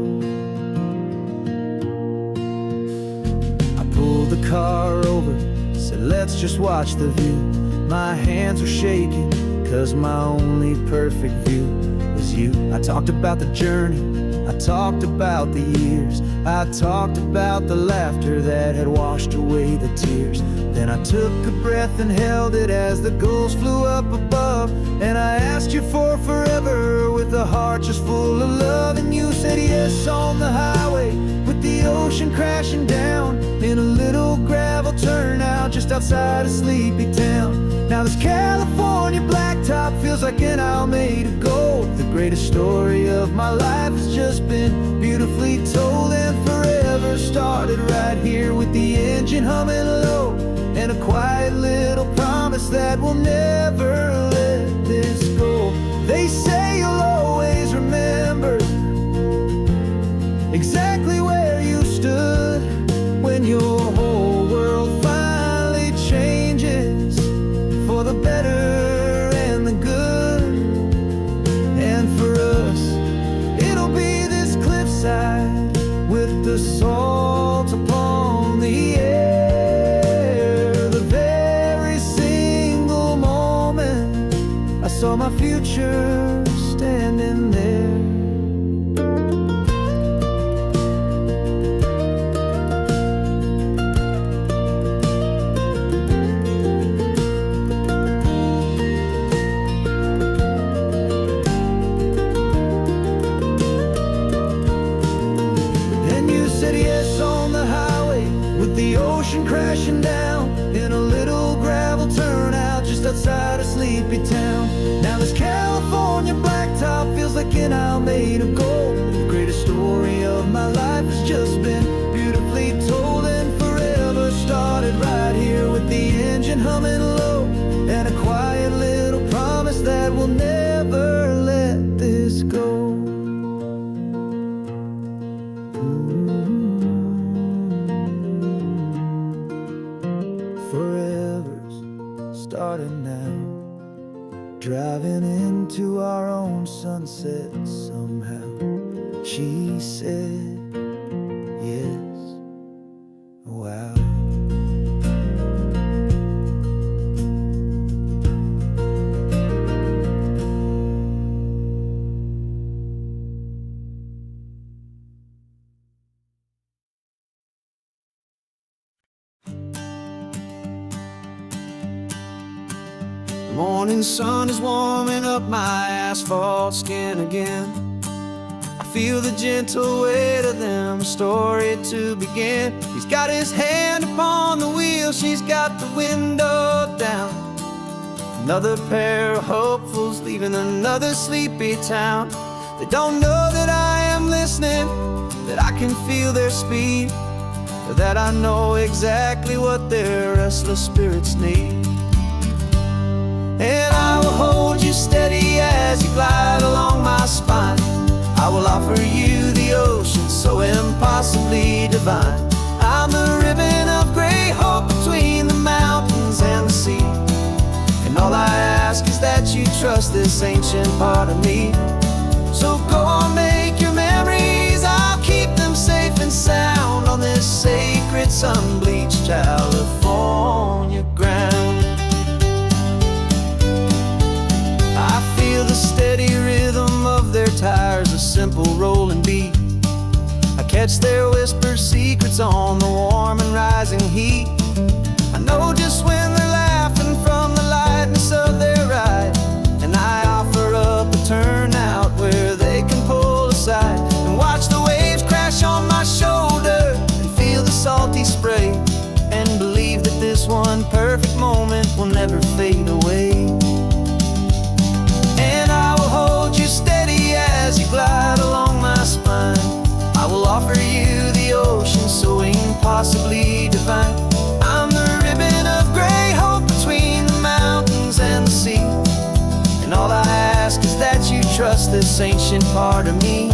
I pulled the car over, said let's just watch the view. My hands were shaking, 'cause my only perfect view was you. I talked about the journey, I talked about the years, I talked about the laughter that had washed away the tears. Then I took a breath and held it as the gulls flew up above, and I asked you for forever with a heart just full of love. And you said yes on the highway, with the ocean crashing down in a little gravel turnout just outside a sleepy town. Now this California blacktop feels like an owl made of gold. The greatest story of my life has just been beautifully told, and forever started right here with the engine humming low, and a quiet little promise that we'll never let this go. They say you'll always remember exactly where you stood when your whole world finally changes for the better and the good. And for us, it'll be this cliffside with the salt upon the air. The very single moment I saw my future standing there. Said yes crashing down in a little gravel turnout just outside a sleepy town. Now this California blacktop feels like an isle made of gold. The greatest story of my life has just been beautifully told, and forever started right here with the engine humming low, and a quiet little promise that we'll never let this go. Forever's starting now, driving into our own sunset somehow. She said, yes, wow. The morning sun is warming up my asphalt skin again. I feel the gentle weight of them, a story to begin. He's got his hand upon the wheel, she's got the window down. Another pair of hopefuls leaving another sleepy town. They don't know that I am listening, that I can feel their speed, or that I know exactly what their restless spirits need. And I will hold you steady as you glide along my spine. I will offer you the ocean so impossibly divine. I'm the ribbon of gray hope between the mountains and the sea, and all I ask is that you trust this ancient part of me. So go on, make your memories, I'll keep them safe and sound on this sacred sun-bleached California ground. The steady rhythm of their tires, a simple rolling beat. I catch their whispered secrets on the warm and rising heat. I know just when they're laughing from the lightness of their ride, and I offer up a turnout where they can pull aside and watch the waves crash on my shoulder and feel the salty spray, and believe that this one perfect moment will never fade away. Hold you steady as you glide along my spine. I will offer you the ocean so impossibly divine. I'm the ribbon of gray hope between the mountains and the sea, and all I ask is that you trust this ancient part of me.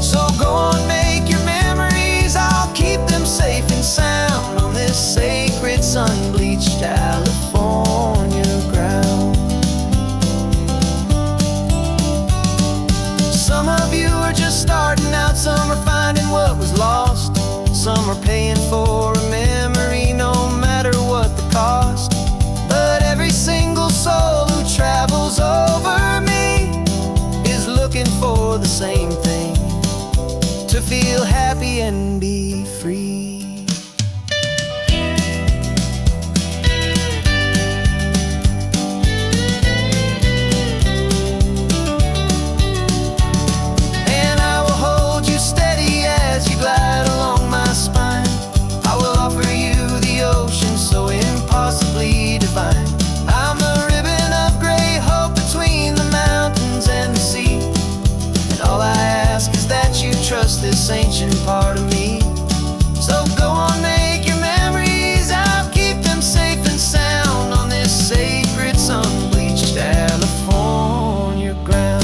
So go on, make your memories, I'll keep them safe and sound on this sacred sun-bleached California ground. Some of you are just starting out, some are finding what was lost, some are paying for a memory no matter what the cost. But every single soul who travels over me is looking for the same thing, to feel happy and be free. Glide along my spine. I will offer you the ocean so impossibly divine. I'm the ribbon of gray hope between the mountains and the sea, and all I ask is that you trust this ancient part of me. So go on, make your memories, I'll keep them safe and sound on this sacred sun-bleached California ground.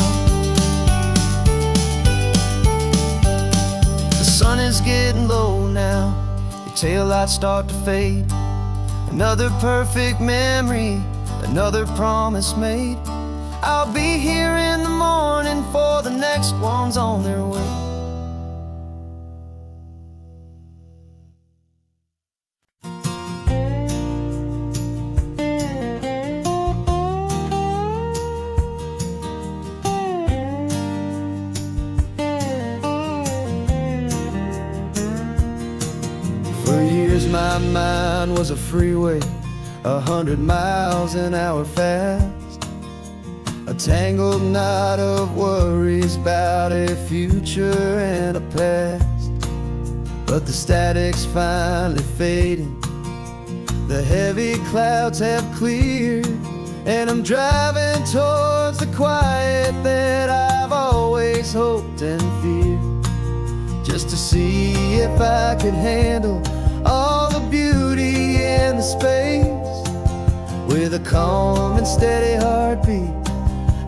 The sun is getting low now, your taillights start to fade. Another perfect memory, another promise made. I'll be here in the morning for the next ones on their way. My mind was a freeway, 100 miles an hour fast, a tangled knot of worries about a future and a past. But the static's finally fading, The heavy clouds have cleared, and I'm driving towards the quiet that I've always hoped and feared, just to see if I could handle all the beauty in the space, with a calm and steady heartbeat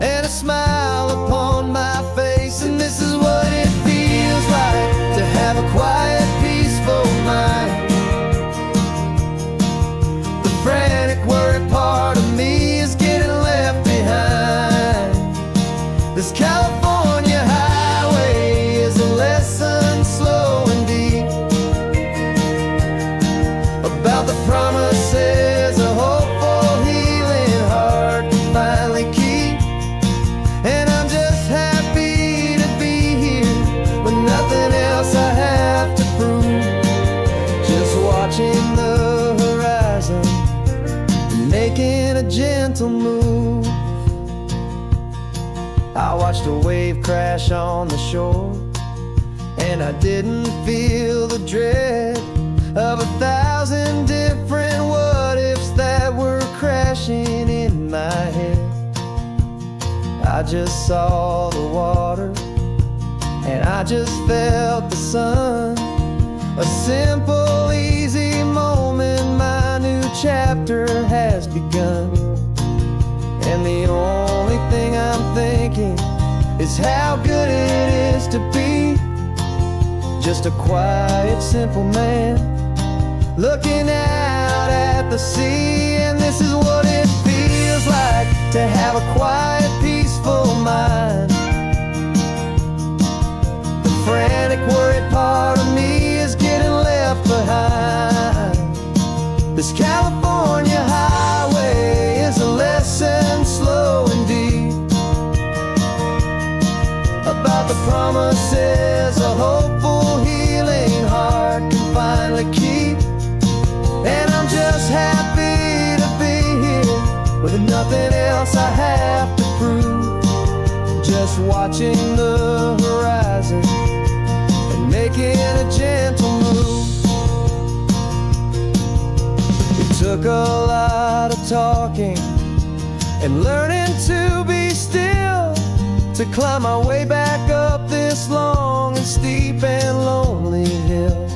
and a smile upon my face. And this is what it feels like to have a quiet, peaceful mind. The frantic, worried part of me is getting left behind. This California highway is a lesson slow and deep about the promises a hopeful, healing heart can finally keep. And I'm just happy to be here with nothing else I have to prove, just watching the horizon and making a gentle move. I watched a wave crash on the shore, and I didn't feel the dread of 1,000 different what-ifs that were crashing in my head. I just saw the water, and I just felt the sun. A simple, easy moment, my new chapter has begun. And the only thing I'm thinking is how good it is to be just a quiet, simple man looking out at the sea. And this is what it feels like to have a quiet, peaceful mind. The frantic, worried part of me is getting left behind. This California highway is a lesson slow and deep about the promises a hopeful, healing heart can finally keep. And I'm just happy to be here with nothing else I have to prove, just watching the horizon and making a gentle move. It took a lot of talking and learning to be still to climb my way back up this long and steep and lonely hill.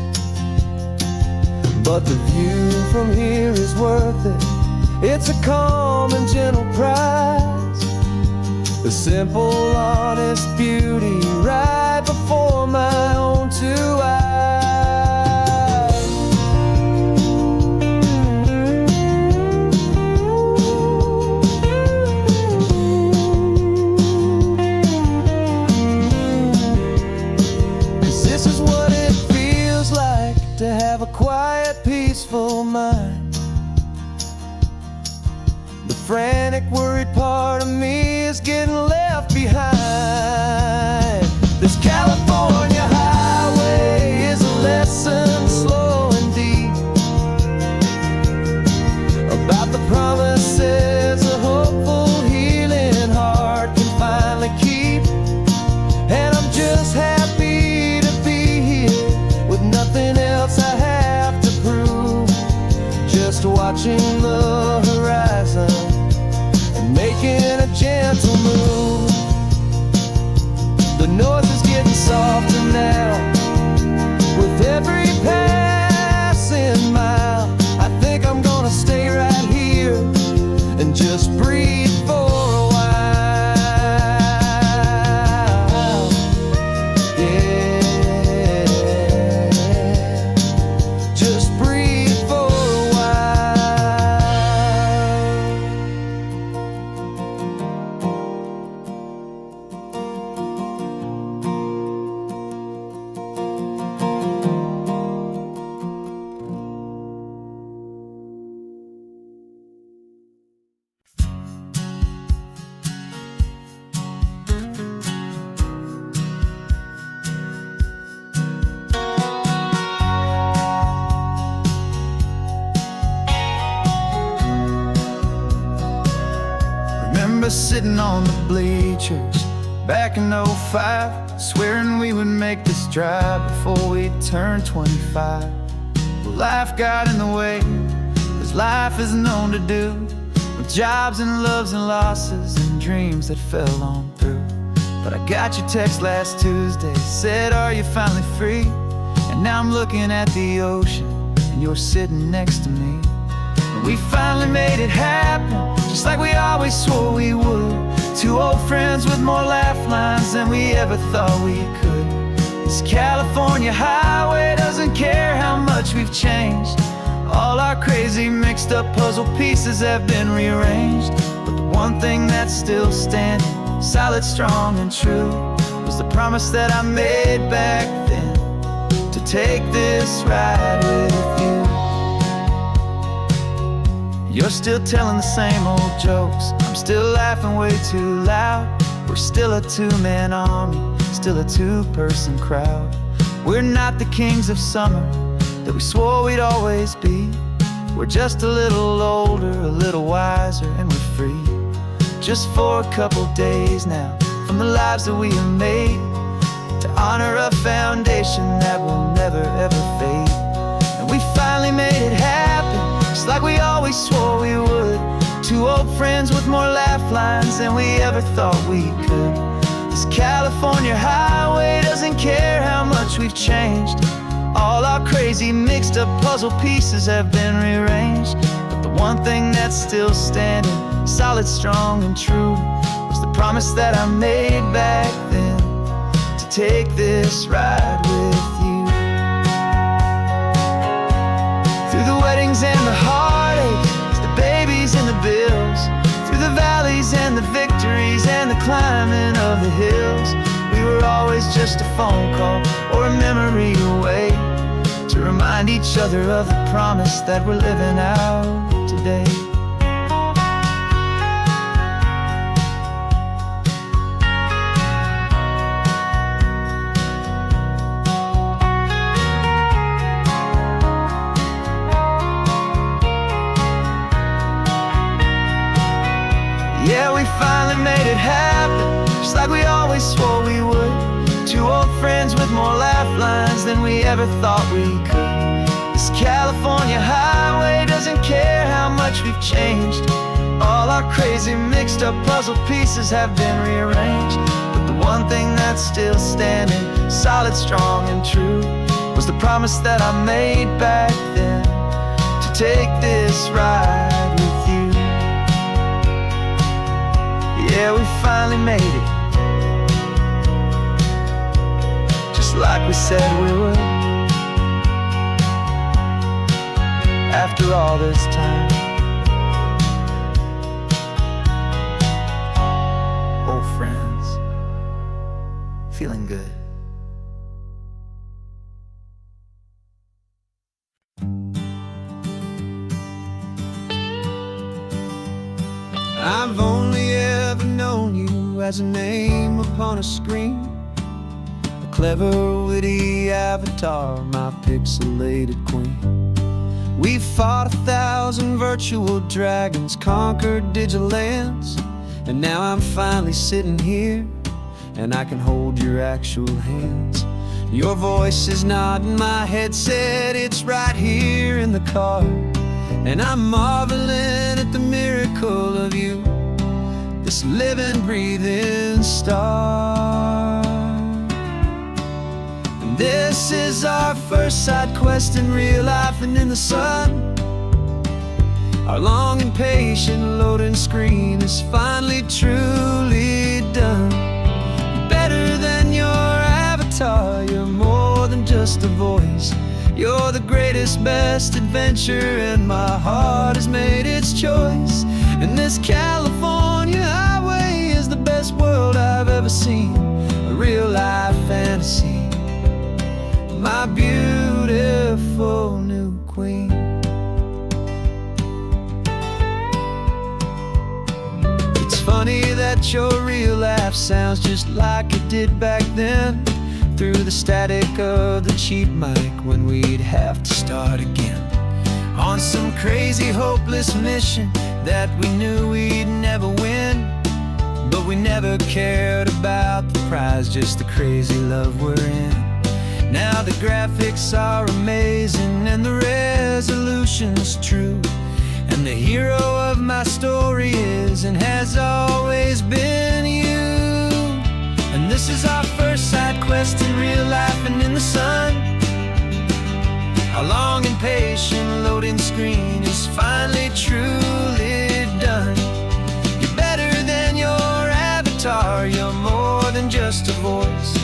But the view from here is worth it. It's a calm and gentle prize, the simple, honest beauty right before my own two eyes. This is what it feels like to have a quiet, peaceful mind. The frantic, worried part of me is getting left behind. This California highway is a lesson slow and deep about the promises a hopeful, healing heart can finally keep. And I'm just happy to be here with nothing else I have to prove, just watching the horizon and making a gentle move. The noise is getting softer now with every passing mile. I think I'm gonna stay right here and just breathe for a while. Yeah, just breathe for a while. Remember sitting on the bleachers back in '05, swearing we would make this drive before we turned 25. Well, life got in the way, as life is known to do, with jobs and loves and losses and dreams that fell on through. But I got your text last Tuesday, said, are you finally free? And now I'm looking at the ocean, and you're sitting next to me. And we finally made it happen, just like we always swore we would. Two old friends with more laugh lines than we ever thought we could. This California highway doesn't care how much we've changed. All our crazy mixed up puzzle pieces have been rearranged. But the one thing that's still standing, solid, strong, and true, was the promise that I made back then, to take this ride with you. You're still telling the same old jokes, I'm still laughing way too loud. We're still a two-man army, still a two-person crowd. We're not the kings of summer that we swore we'd always be. We're just a little older, a little wiser, and we're free. Just for a couple days now, from the lives that we have made, to honor a foundation that will never ever fade. And we finally made it happen, just like we always swore we would. Two old friends with more laugh lines than we ever thought we could. This California highway doesn't care how much we've changed. All our crazy mixed up puzzle pieces have been rearranged. But the one thing that's still standing, solid, strong, and true, was the promise that I made back then, to take this ride with you. Through the weddings and the heartaches, the babies and the bills, through the valleys and the victories and the climbing of the hills, we were always just a phone call or a memory away, to remind each other of the promise that we're living out today. Yeah, we finally made it happen, just like we always swore we would. Two old friends with more laugh lines than we ever thought we could. This California highway doesn't care how much we've changed. All our crazy mixed up puzzle pieces have been rearranged. But the one thing that's still standing, solid, strong, and true, was the promise that I made back then, to take this ride with you. Yeah, we finally made it, just like we said we would. After all this time, old friends, feeling good. I've only ever known you as a name upon a screen, a clever, witty avatar, my pixelated queen. We fought 1,000 virtual dragons, conquered digital lands, and now I'm finally sitting here, and I can hold your actual hands. Your voice is not in my headset, it's right here in the car, and I'm marveling at the miracle of you, this living, breathing star. And this is our first side quest in real life and in the sun. Our long and patient loading screen is finally truly done. Better than your avatar, you're more than just a voice. You're the greatest, best adventure, and my heart has made its choice. And this California highway is the best world I've ever seen, a real life fantasy, my beautiful new queen. It's funny that your real life sounds just like it did back then, through the static of the cheap mic when we'd have to start again, on some crazy hopeless mission that we knew we'd never win. But we never cared about the prize, just the crazy love we're in. Now the graphics are amazing and the resolution's true, And the hero of my story is and has always been you. And this is our first side quest in real life and in the sun. Our long and patient loading screen is finally truly done. You're better than your avatar, you're more than just a voice.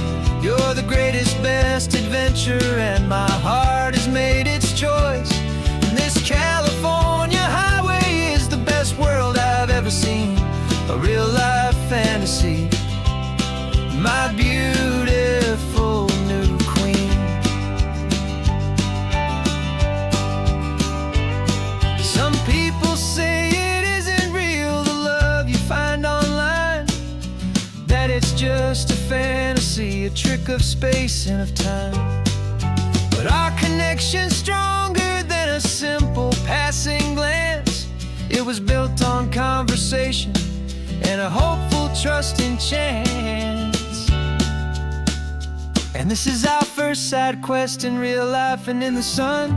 You're the greatest, best adventure, and my heart has made its choice. And this California highway is the best world I've ever seen, a real life fantasy, my beautiful new queen. Some people say it isn't real, the love you find online, that it's just a fantasy, a trick of space and of time. But our connection's stronger than a simple passing glance. It was built on conversation and a hopeful, trusting chance. And this is our first side quest in real life and in the sun.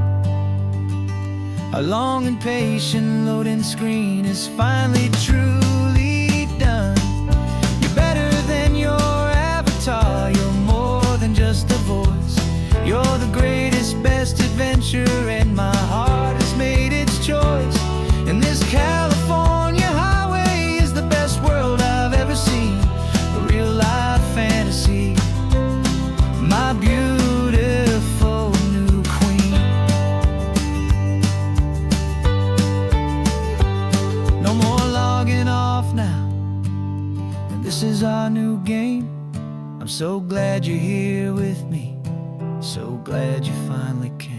Our long and patient loading screen is finally truly done. You're better than your avatar, you're more than just a voice. You're the greatest, best adventure, and my heart has made its choice. And this California highway is the best world I've ever seen, a real life fantasy, my beautiful new queen. No more logging off now, and this is our new game. I'm so glad you're here with me, so glad you finally came.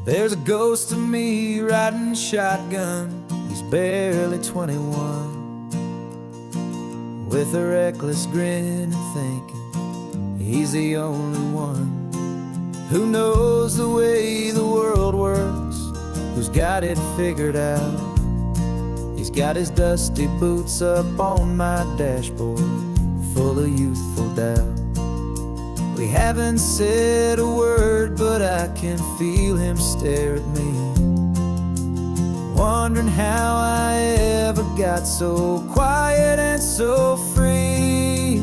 There's a ghost of me riding shotgun. He's barely 21, with a reckless grin and thinking he's the only one who knows the way the world works, who's got it figured out. He's got his dusty boots up on my dashboard, full of youthful doubt. We haven't said a word, but I can feel him stare at me, wondering how I ever got so quiet and so free.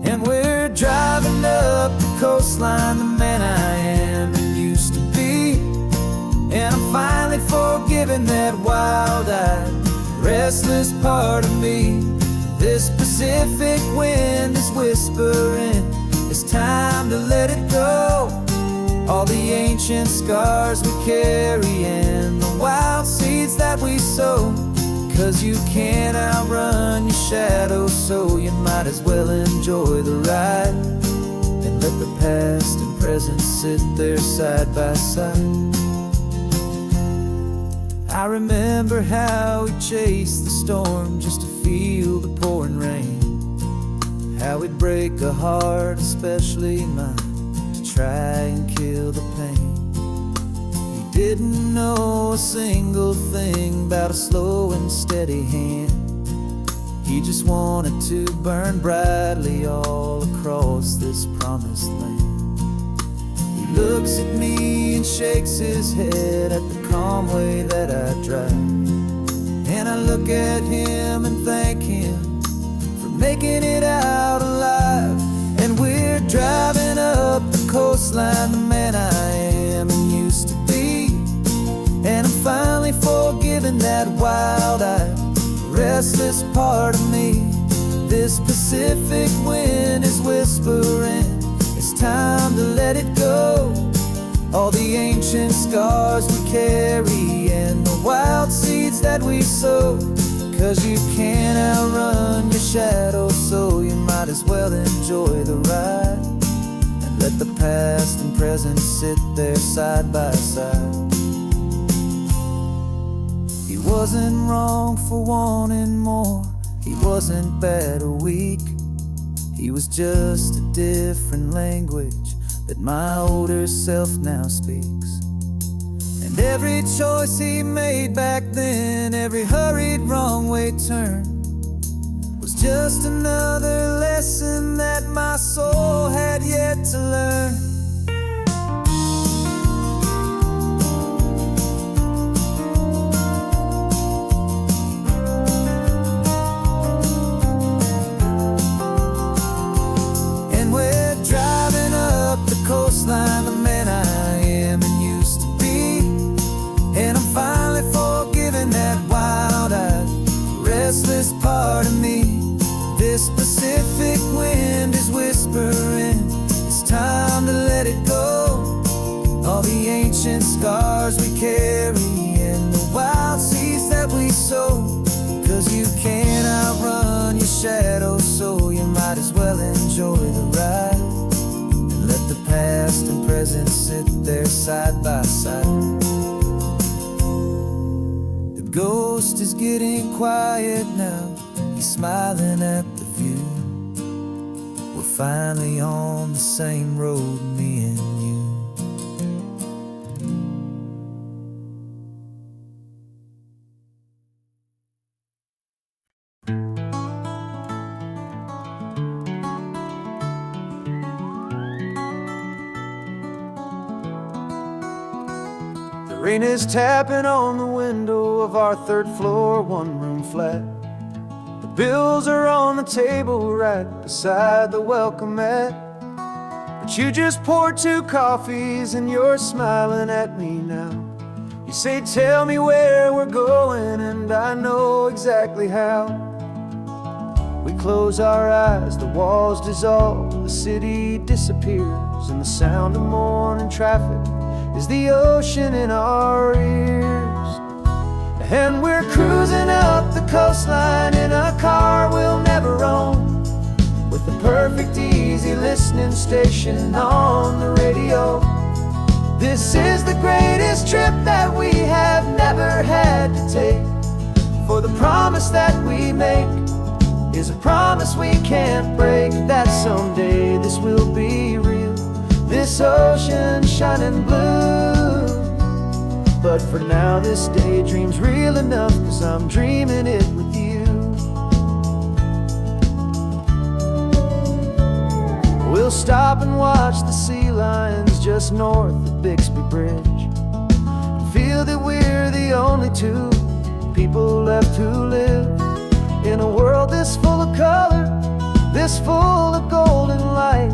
And we're driving up the coastline, the man I am and used to be. And I'm finally forgiving that wild-eyed, restless part of me. This Pacific wind is whispering, it's time to let it go. All the ancient scars we carry and the wild seeds that we sow. 'Cause you can't outrun your shadow, so you might as well enjoy the ride and let the past and present sit there side by side. I remember how we chased the storm just to feel the pouring rain, how we'd break a heart, especially mine, to try and kill the pain. We didn't know a single thing about a slow and steady hand. He just wanted to burn brightly all across this promised land. He looks at me and shakes his head at the calm way that I drive, and I look at him and thank him making it out alive. And we're driving up the coastline, the man I am and used to be. And I'm finally forgiving that wild-eyed, restless part of me. This Pacific wind is whispering, it's time to let it go. All the ancient scars we carry and the wild seeds that we sow. 'Cause you can't outrun your shadow, so you might as well enjoy the ride and let the past and present sit there side by side. He wasn't wrong for wanting more, he wasn't bad or weak. He was just a different language that my older self now speaks. And every choice he made back then, every hurried wrong way turn, just another lesson that my soul had yet to learn. And we're driving up the coastline, the man I am and used to be, and I'm finally forgiving that wild-eyed, restless part of me. This Pacific wind is whispering, it's time to let it go. All the ancient scars we carry and the wild seeds that we sow. 'Cause you can't outrun your shadow, so you might as well enjoy the ride. And let the past and present sit there side by side. The ghost is getting quiet now, he's smiling at the view. We're finally on the same road, me and you. The rain is tapping on the window of our third floor, one-room flat. Bills are on the table right beside the welcome mat. But you just poured 2 coffees and you're smiling at me now. You say, tell me where we're going, and I know exactly how. We close our eyes, the walls dissolve, the city disappears, and the sound of morning traffic is the ocean in our ears. And we're cruising up the coastline in a car we'll never own, with the perfect easy listening station on the radio. This is the greatest trip that we have never had to take, for the promise that we make is a promise we can't break, that someday this will be real, this ocean shining blue. But for now this daydream's real enough, 'cause I'm dreaming it with you. We'll stop and watch the sea lions just north of Bixby Bridge, and feel that we're the only 2 people left who live in a world this full of color, this full of golden light.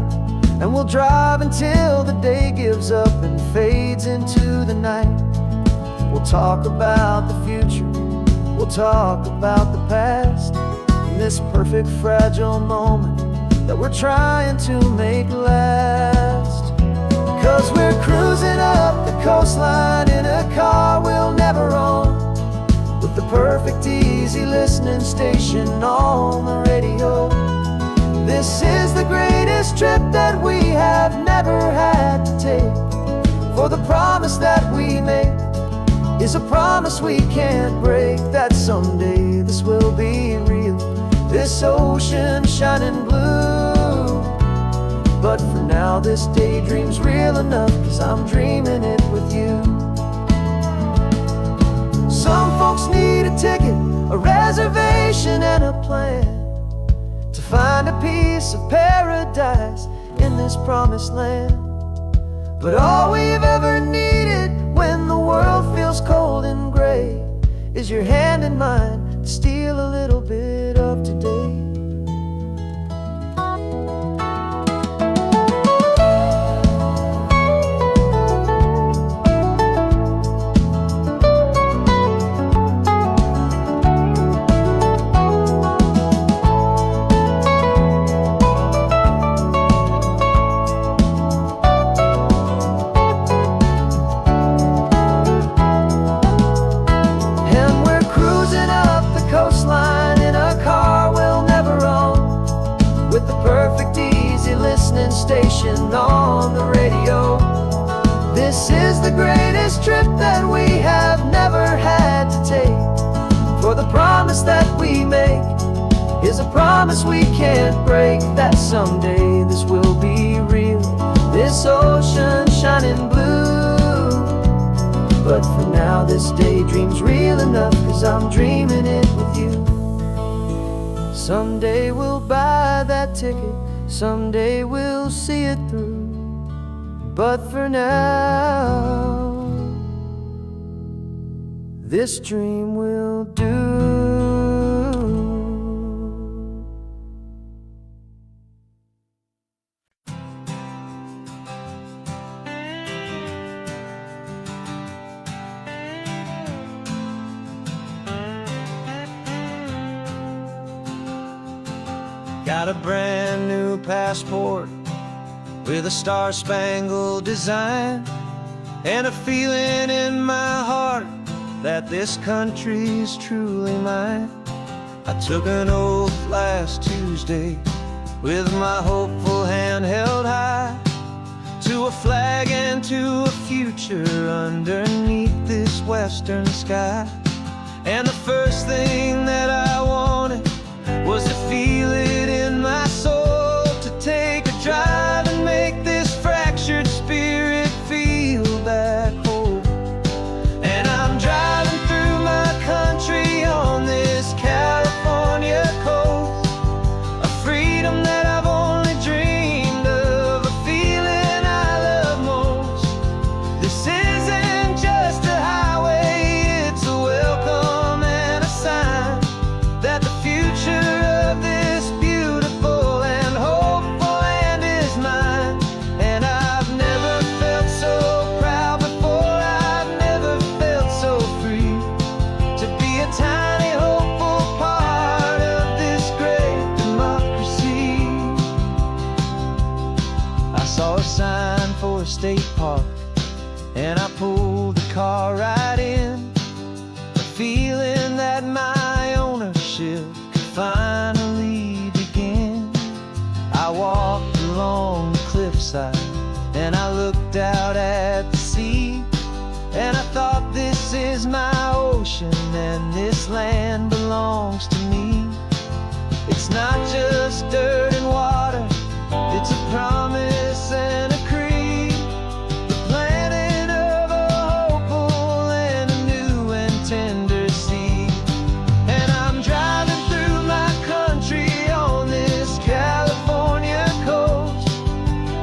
And we'll drive until the day gives up and fades into the night. We'll talk about the future, we'll talk about the past, in this perfect fragile moment that we're trying to make last. 'Cause we're cruising up the coastline in a car we'll never own, with the perfect easy listening station on the radio. This is the greatest trip that we have never had to take, for the promise that we make is a promise we can't break, that someday this will be real, this ocean shining blue. But for now this daydream's real enough, 'cause I'm dreaming it with you. Some folks need a ticket, a reservation and a plan, to find a piece of paradise in this promised land. But all we've ever needed when the world feels cold and gray is your hand in mine to steal a little bit of today. Station on the radio. This is the greatest trip that we have never had to take, for the promise that we make is a promise we can't break, that someday this will be real, this ocean shining blue. But for now this daydream's real enough, 'cause I'm dreaming it with you. Someday we'll buy that ticket, someday we'll see it through. But for now, this dream will do. Got a brand new passport with a star-spangled design, and a feeling in my heart that this country's truly mine. I took an oath last Tuesday with my hopeful hand held high, to a flag and to a future underneath this western sky. And the first thing that I wanted was to feel it in my soul, to take a drive and make this fractured spirit feel back home. And I'm driving through my country on this California coast, a freedom that I've only dreamed of, a feeling I love most. This isn't just a highway, it's a welcome and a sign that the future of this beautiful and hopeful land is mine. And I've never felt so proud before, I've never felt so free, to be a tiny hopeful part of this great democracy. I saw a sign for a state park, and I pulled the car right in, a feeling that my ownership could finally begin. I walked along the cliffside and I looked out at the sea, and I thought, this is my ocean and this land belongs to me. It's not just dirt and water, it's a promise and a creed, the planting of a hopeful and a new and tender seed. And I'm driving through my country on this California coast,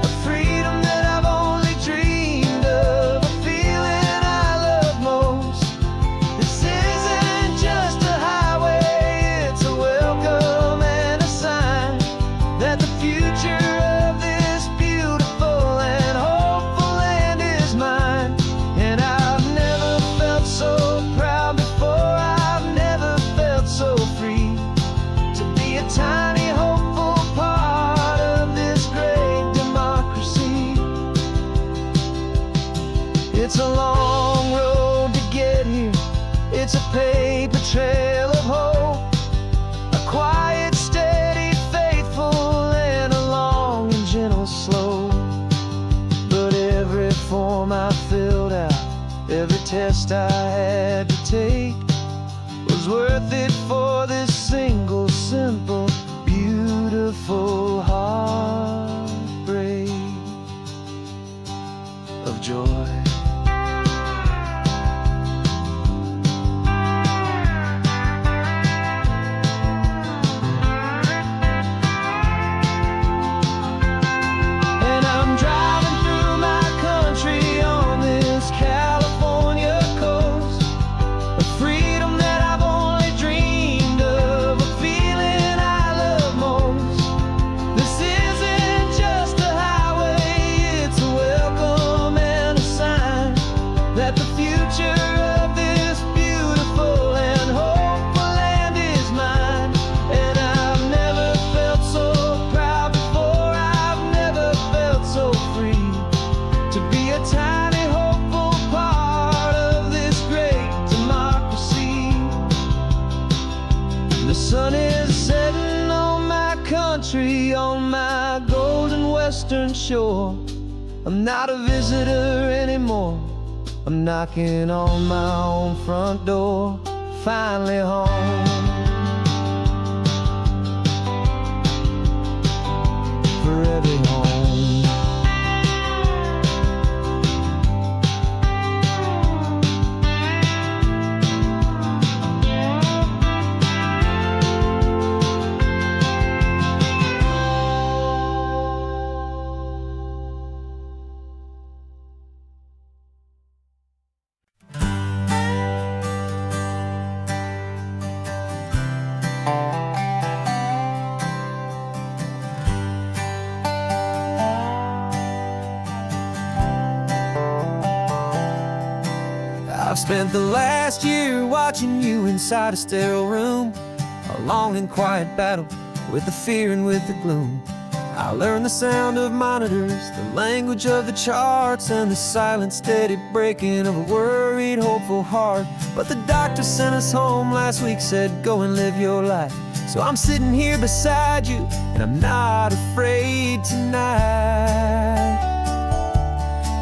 a freedom that I've only dreamed of, a feeling I love most. This isn't just a highway, it's a welcome and a sign that the future of this beautiful and hopeful land is mine. And I've never felt so proud before, I've never felt so free, to be a tiny hopeful part of this great democracy. It's a long road to get here, it's a paper trail of hope, a quiet, steady, faithful, and a long and gentle slope. But every form I filled out, every test I had to take, was worth it for this single, simple, beautiful heartbreak of joy. And I'm driving through my country on this California coast, a freedom that I've only dreamed of, a feeling I love most. This isn't just a highway, it's a welcome and a sign that the future of this beautiful and hopeful land is mine. And I've never felt so proud before, I've never felt so free, to be a tiny hopeful part of this great democracy. The sun is setting on my country, on my golden western shore. I'm not a visitor anymore, I'm knocking on my own front door, finally home. Forever home. I've spent the last year watching you inside a sterile room, a long and quiet battle with the fear and with the gloom. I learned the sound of monitors, the language of the charts, and the silent, steady breaking of a worried, hopeful heart. But the doctor sent us home last week, said, go and live your life. So I'm sitting here beside you, and I'm not afraid tonight.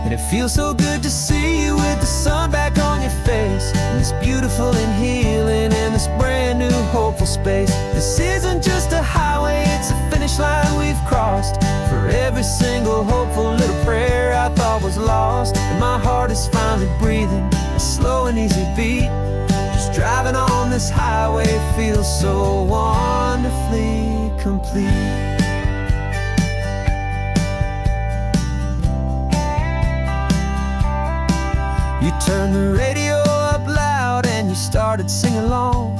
And it feels so good to see you with the sun back on your face, and this beautiful and healing in this brand new hopeful space. This isn't just a highway, it's a finish line we've crossed. For every single hopeful little prayer I thought was lost, and my heart is finally breathing a slow and easy beat. Just driving on this highway feels so wonderfully complete. You turned the radio up loud and you started singing along,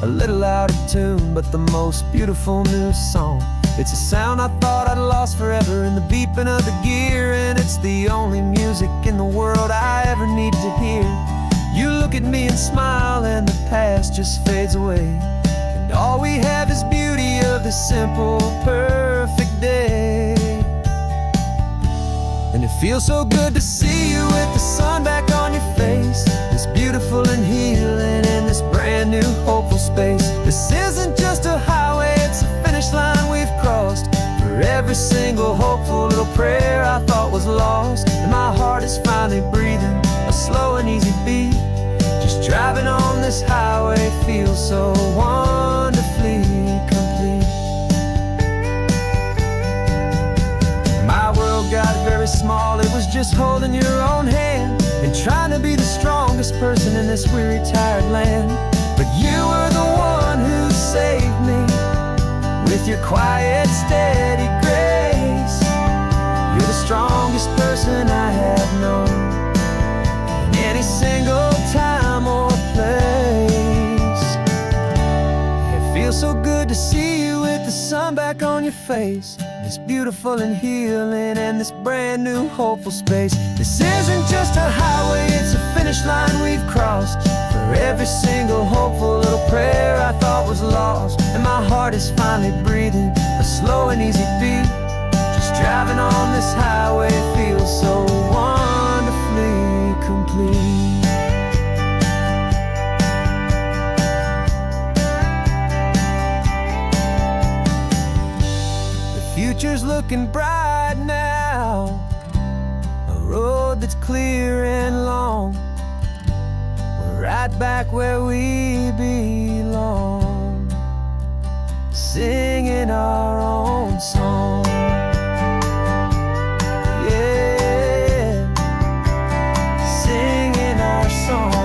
a little out of tune, but the most beautiful new song. It's a sound I thought I'd lost forever in the beeping of the gear, and it's the only music in the world I ever need to hear. You look at me and smile, and the past just fades away, and all we have is beauty of this simple, perfect day. And it feels so good to see you with the sun back on your face, this beautiful and healing in this brand new hopeful space. This isn't just a highway, it's a finish line we've crossed. For every single hopeful little prayer I thought was lost, and my heart is finally breathing a slow and easy beat. Just driving on this highway feels so wonderfully complete. My world got very small, it was just holding your own hand and trying to be the strongest person in this weary, tired land. But you were the one who saved me with your quiet, steady grace. You're the strongest person I have known in any single time or place. It feels so good to see you with the sun back on your face, this beautiful and healing and this brand new hopeful space. This isn't just a highway, it's a finish line we've crossed. For every single hopeful little prayer I thought was lost, and my heart is finally breathing a slow and easy beat. Just driving on this highway feels so wonderfully complete. Future's looking bright now, a road that's clear and long. We're right back where we belong, singing our own song. Yeah, singing our song.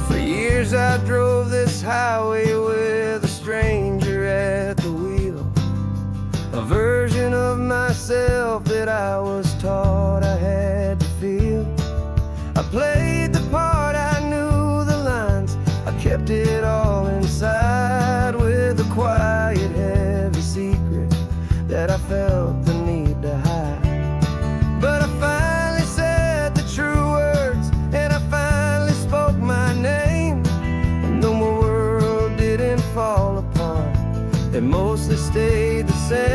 For years I drove this highway with a stranger at the wheel, a version of myself that I was taught I had to feel. I played the part, I knew the lines, I kept it all inside with a quiet, heavy secret that I felt the need to hide. But I finally said the true words, and I finally spoke my name, and though my world didn't fall apart, it mostly stayed the same.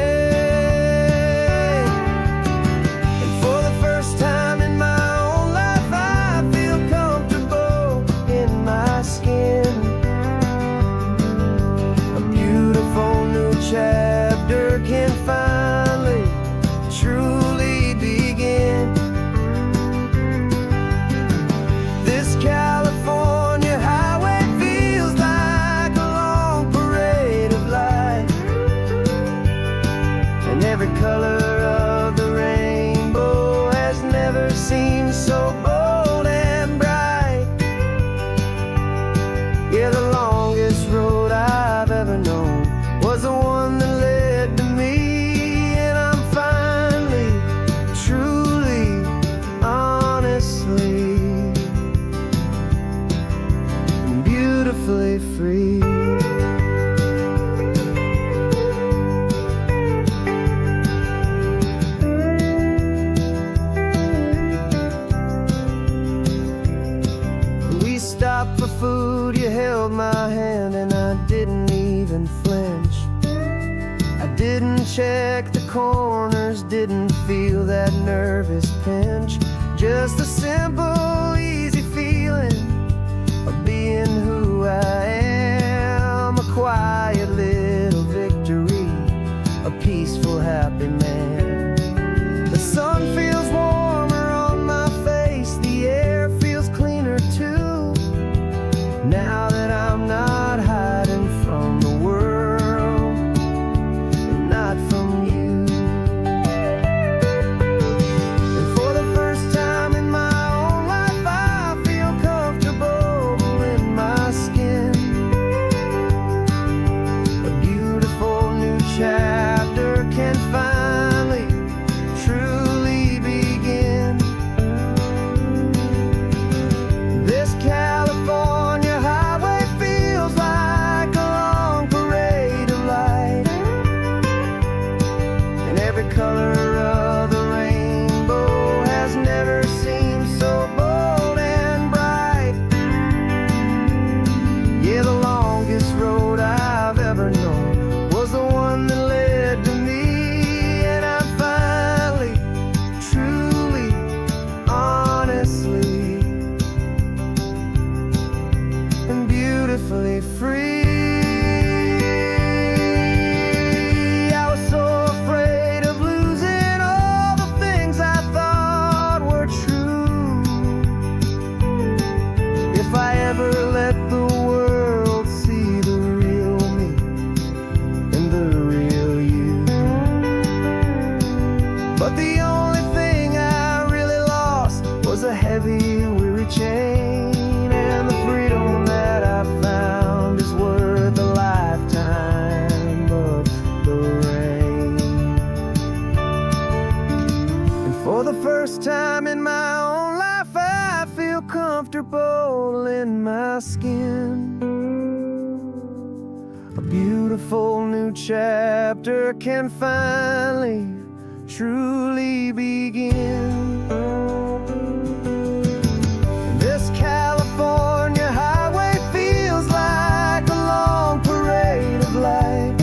And for the first time in my own life, I feel comfortable in my skin. A beautiful new chapter can finally truly begin. This California highway feels like a long parade of light, Didn't check the corners, didn't feel that nervous pinch. Just a simple, easy feeling of being who I am. A quiet little victory, a peaceful, happy man. The sun feels warmer on my face, the air feels cleaner too. Now that I'm not hiding from the world, and not from you. And for the first time in my own life, I feel comfortable in my skin. A beautiful new chapter can finally, truly begin. This California highway feels like a long parade of light, and every color of the rainbow has never seemed so bold and bright. Yeah, the longest road I've ever known was the one that led to me, and I'm finally, truly, honestly, and beautifully free. I was so afraid of losing all the things I thought were true. If I ever let the world see the real me and the real you. But the only thing I really lost was a heavy, weary chain, and the freedom that I found is worth a lifetime of the rain. And for the first time in my own life, I feel comfortable in my skin. A beautiful new chapter can finally, truly begin. This California highway feels like a long parade of light,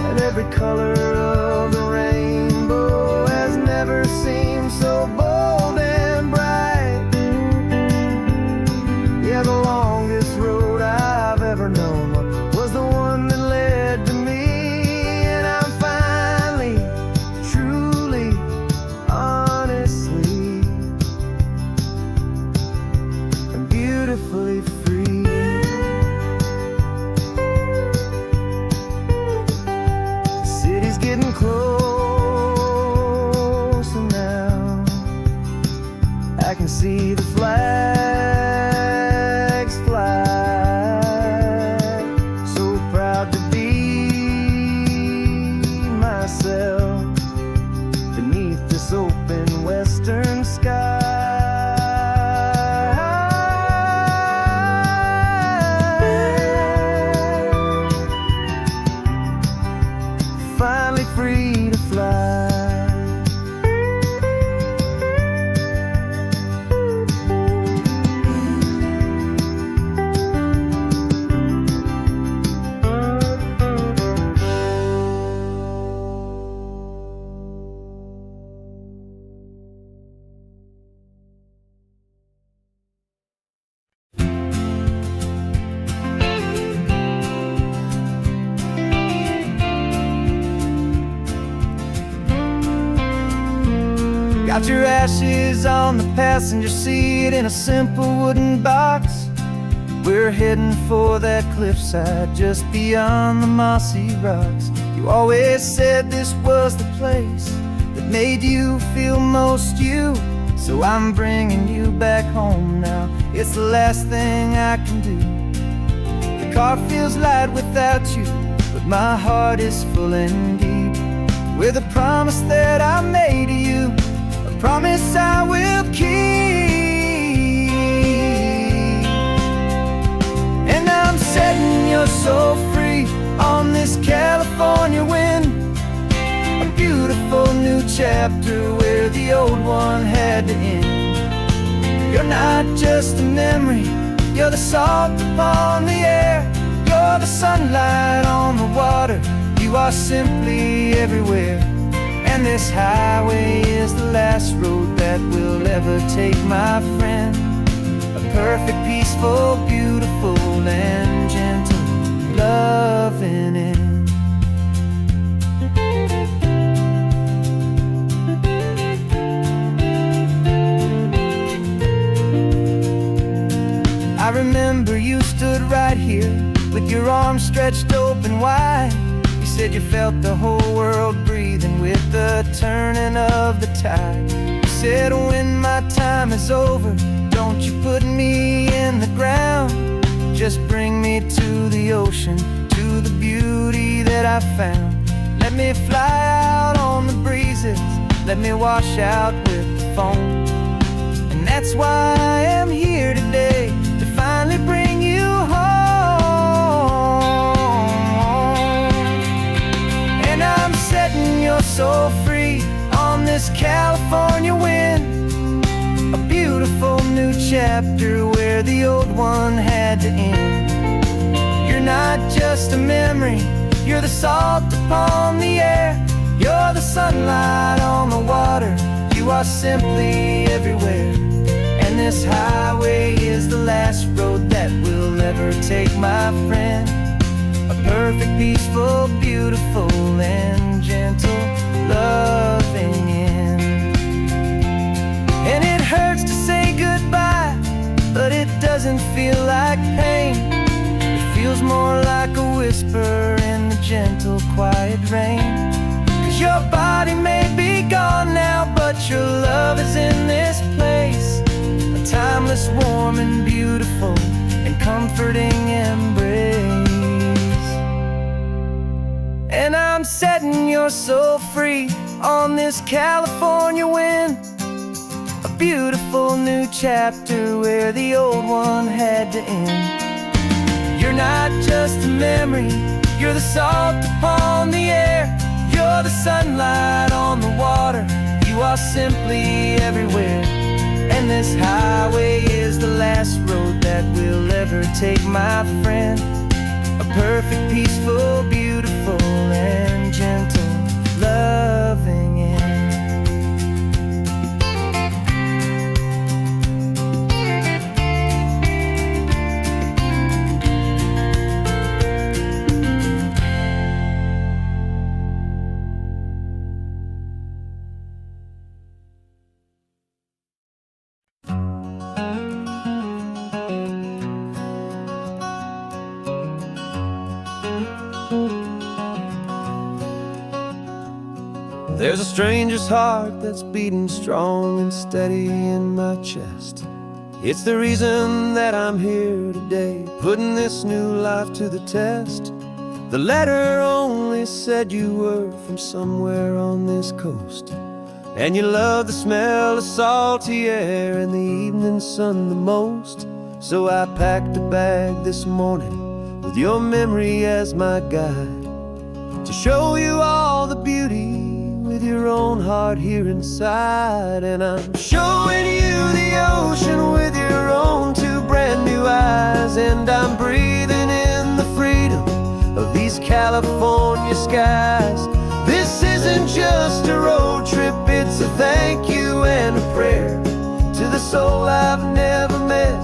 and every color of the rainbow has never seemed so bold and bright. Yeah, the longest road I've ever known was the one that led to me, and I'm finally, truly, honestly, and beautifully free. The city's getting closer now. I can see the flags fly. So proud to be myself beneath this open western sky. Finally free to fly. Got your ashes on the passenger seat in a simple wooden box. We're heading for that cliffside just beyond the mossy rocks. You always said this was the place that made you feel most you. So I'm bringing you back home now. It's the last thing I can do. The car feels light without you, but my heart is full and deep with a promise that I made to you, a promise I will keep. And I'm setting your soul free on this California wind, a beautiful new chapter where the old one had to end. You're not just a memory, you're the salt upon the air, you're the sunlight on the water, You are simply everywhere, and this highway is the last road that we'll ever take, my friend. A perfect, peaceful, beautiful, and gentle, loving end. I remember you stood right here with your arms stretched open wide. You said you felt the whole world breathing with the turning of the tide. You said, when my time is over, don't you put me in the ground. Just bring me to the ocean, to the beauty that I found. Let me fly out on the breezes, let me wash out with the foam. And that's why I am here today, to finally bring you home. And I'm setting your soul free on this California wind. A beautiful new chapter where the old one had to end. You're not just a memory, you're the salt upon the air. You're the sunlight on the water, you are simply everywhere. And this highway is the last road that we'll ever take, my friend. A perfect, peaceful, beautiful, and gentle, loving end. And it hurts to say goodbye, but it doesn't feel like pain. It feels more like a whisper in the gentle, quiet rain. 'Cause your body may be gone now, but your love is in this place. A timeless, warm, and beautiful, and comforting embrace. And I'm setting your soul free on this California wind. A beautiful new chapter where the old one had to end. You're not just a memory, you're the salt upon the air. You're the sunlight on the water, you are simply everywhere. And this highway is the last road that we'll ever take, my friend. A perfect, peaceful, beautiful, and gentle, loving end. There's a stranger's heart that's beating strong and steady in my chest. It's the reason that I'm here today, putting this new life to the test. The letter only said you were from somewhere on this coast, and you love the smell of salty air and the evening sun the most. So I packed a bag this morning with your memory as my guide, to show you all the beauty with your own heart here inside. And I'm showing you the ocean with your own two brand new eyes. And I'm breathing in the freedom of these California skies. This isn't just a road trip, it's a thank you and a prayer to the soul I've never met,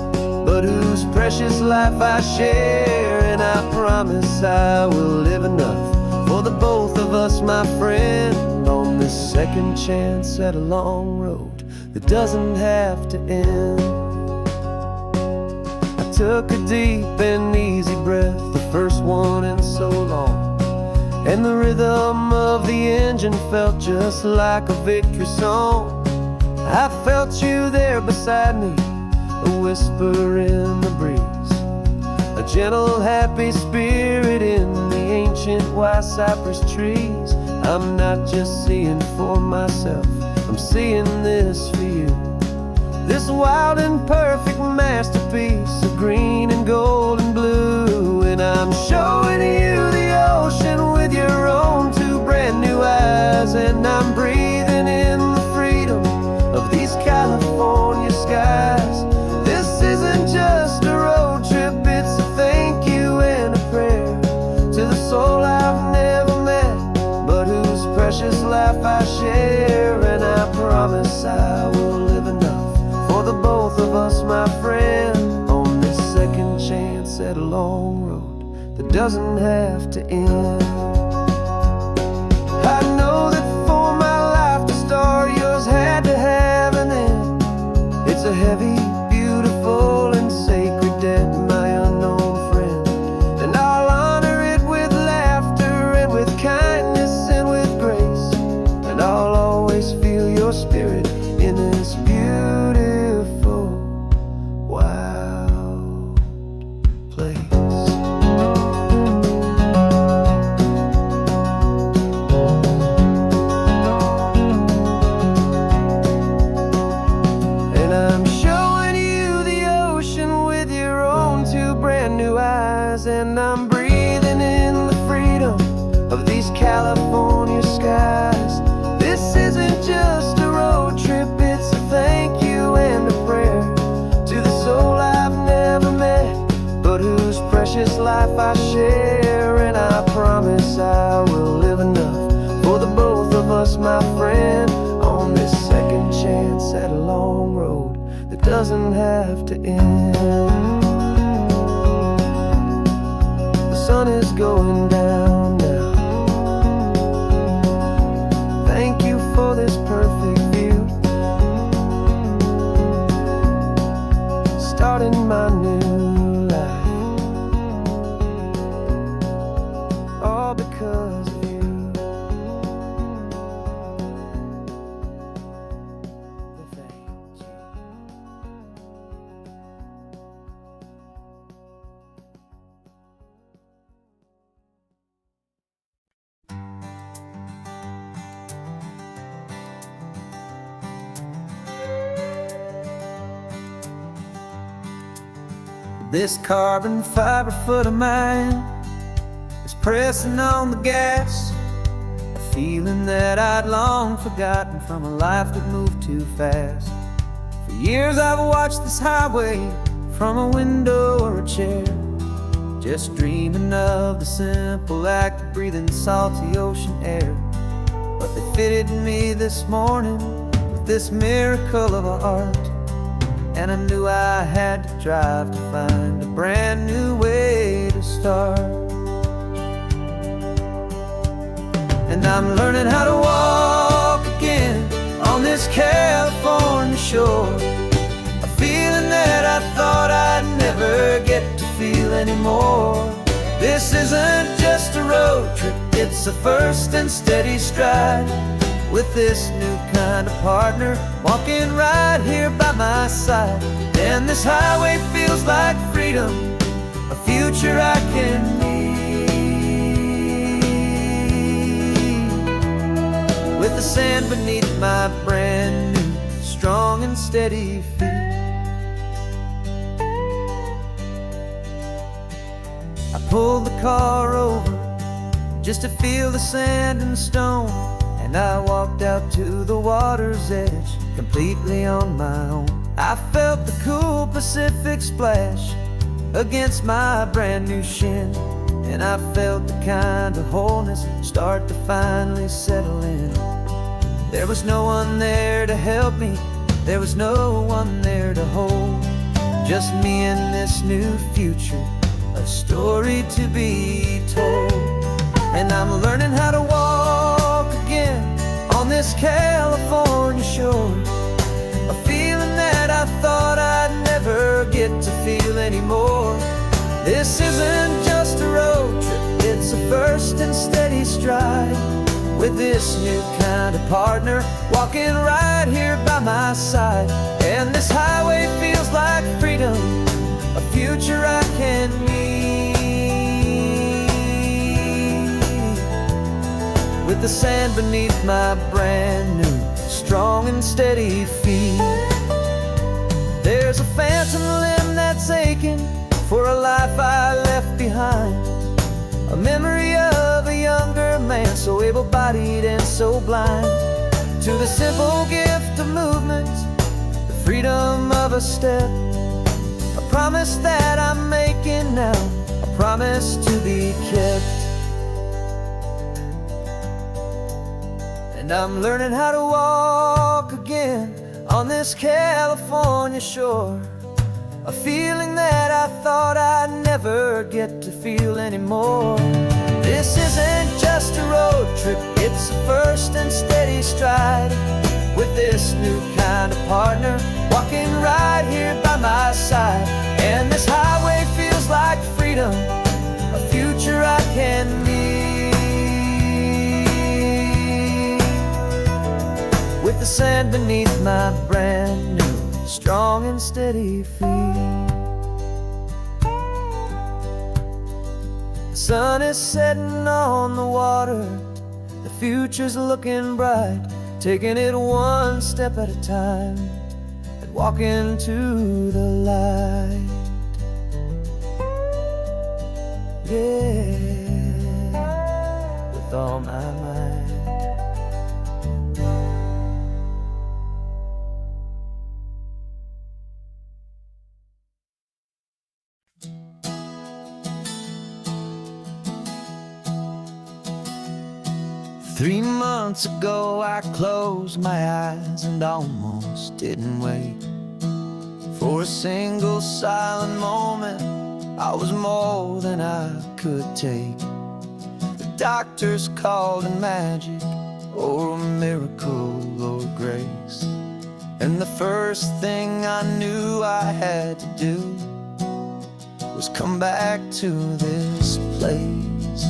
but whose precious life I share. And I promise I will live enough for the both of us, my friend, on this second chance at a long road that doesn't have to end. I took a deep and easy breath, the first one in so long, and the rhythm of the engine felt just like a victory song. I felt you there beside me, a whisper in the breeze, a gentle, happy spirit in the ancient white cypress trees. I'm not just seeing for myself, I'm seeing this for you. This wild and perfect masterpiece of green and gold and blue. And I'm showing you the ocean with your own two brand new eyes. And I'm breathing in the freedom of these California skies. This isn't just a road trip, it's a thank you and a prayer to the soul I've never met, chance at a long road that doesn't have to end. I know that for my life to start, yours had to have an end. It's a heavy, beautiful, and sacred debt, my unknown friend, and I'll honor it with laughter and with kindness and with grace, and I'll always feel your spirit in this beautiful, wild place. And I'm showing you the ocean with your own two brand new eyes, and I'm breathing in the freedom of these California skies. This isn't just a road trip, it's a thank you and a prayer to the soul I've never met, but whose precious life I share. And I promise I will live enough for the both of us, my friend, on this second chance at a long road that doesn't have to end. The sun is going down now. Thank you for this perfect view, starting my new life, all because of you. Thank you. This carbon fiber foot of mine is pressing on the gas, a feeling that I'd long forgotten from a life that moved too fast. For years I've watched this highway from a window or a chair, just dreaming of the simple act of breathing salty ocean air. But they fitted me this morning with this miracle of art, and I knew I had to drive to find a brand new way to start. And I'm learning how to walk again on this California shore, a feeling that I thought I'd never get to feel anymore. This isn't just a road trip, it's a first and steady stride, with this new kind of partner walking right here by my side. And this highway feels like freedom, a future I can need, with the sand beneath my brand new, strong and steady feet. I pulled the car over just to feel the sand and stone, and I walked out to the water's edge, completely on my own. I felt the cool Pacific splash against my brand new shin, and I felt the kind of wholeness start to finally settle in. There was no one there to help me, there was no one there to hold, just me and this new future, a story to be told. And I'm learning how to walk again on this California shore, a feeling that I thought I'd never get to feel anymore. This isn't just a road trip, it's a first and steady stride, with this new kind of partner walking right here by my side. And this highway feels like freedom, a future I can need, with the sand beneath my brand new, strong and steady feet. There's a phantom limb that's aching for a life I left behind, a memory of a younger man, so able-bodied and so blind, to the simple gift of movement, the freedom of a step, a promise that I'm making now, a promise to be kept. And I'm learning how to walk again on this California shore, a feeling that I thought I'd never never get to feel anymore. This isn't just a road trip, it's a first and steady stride. With this new kind of partner, walking right here by my side. And this highway feels like freedom, a future I can meet. With the sand beneath my brand new, strong and steady feet. The sun is setting on the water, the future's looking bright. Taking it one step at a time and walking to the light. Yeah, with all my might. 3 months ago I closed my eyes and almost didn't wait for a single silent moment. I was more than I could take. The doctors called it magic, or a miracle, or grace. And the first thing I knew I had to do was come back to this place,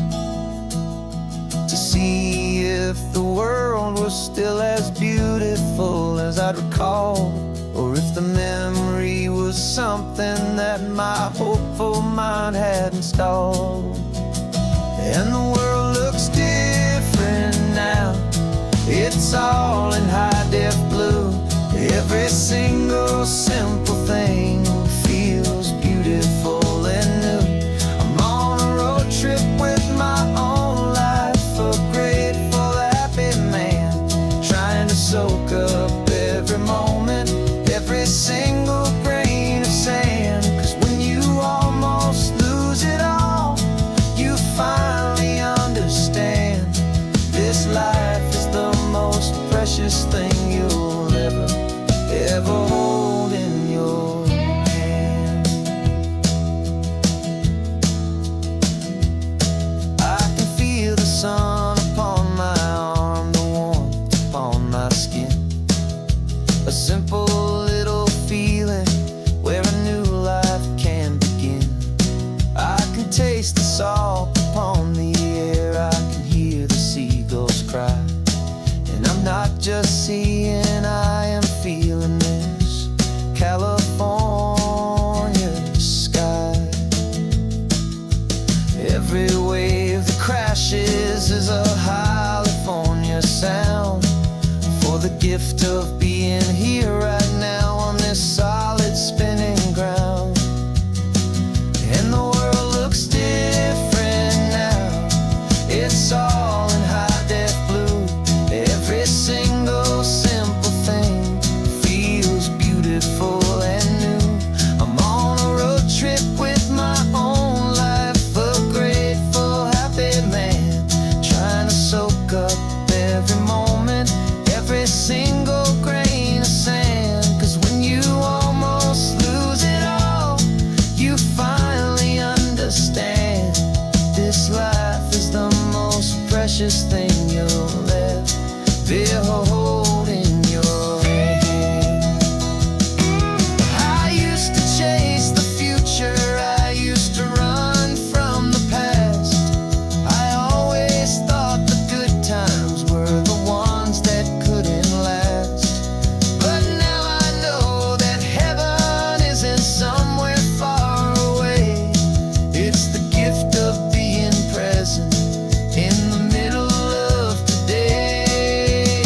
to see if the world was still as beautiful as I'd recall, or if the memory was something that my hopeful mind had installed. And the world looks different now, it's all in high-def blue. Every single simple thing feels beautiful and new. I'm on a road trip with my own life, a grateful, happy man, trying to soak up every moment, every single grain of sand. 'Cause when you almost lose it all, you finally understand this life is the most precious thing you'll ever hold in your hand. I can feel the sun upon my arm, the warmth upon my skin, a simple little feeling where a new life can begin. I can taste the salt upon the air, I can hear the seagulls cry. And I'm not just seeing, I am feeling this California sky. Every wave that crashes is a California sound, for the gift of being here right now on this solid spinning ground. And the world looks different now, it's all in high-def blue. Every single simple thing feels beautiful and new. I'm on a road trip with my own life, a grateful, happy man, trying to soak up every moment, every single grain of sand. 'Cause when you almost lose it all, you finally understand this life is the most precious thing you'll ever behold in your hand. I used to chase the future, I used to run from the past. I always thought the good times were the ones that couldn't last. But now I know that heaven isn't somewhere far away. It's the gift of being present in the middle of today.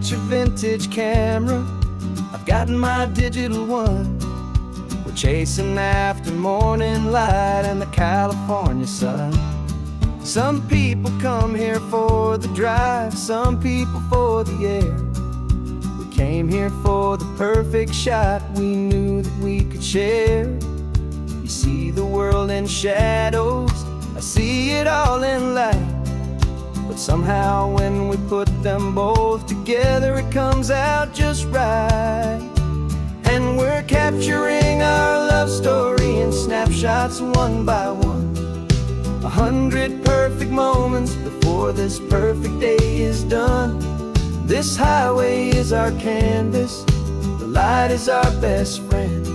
got your vintage camera, I've got my digital one. We're chasing after morning light and the California sun. Some people come here for the drive, some people for the air. We came here for the perfect shot we knew that we could share. You see the world in shadows, I see it all in light. But somehow when we put them both together, it comes out just right. And we're capturing our love story in snapshots one by one. 100 perfect moments before this perfect day is done. This highway is our canvas, the light is our best friend,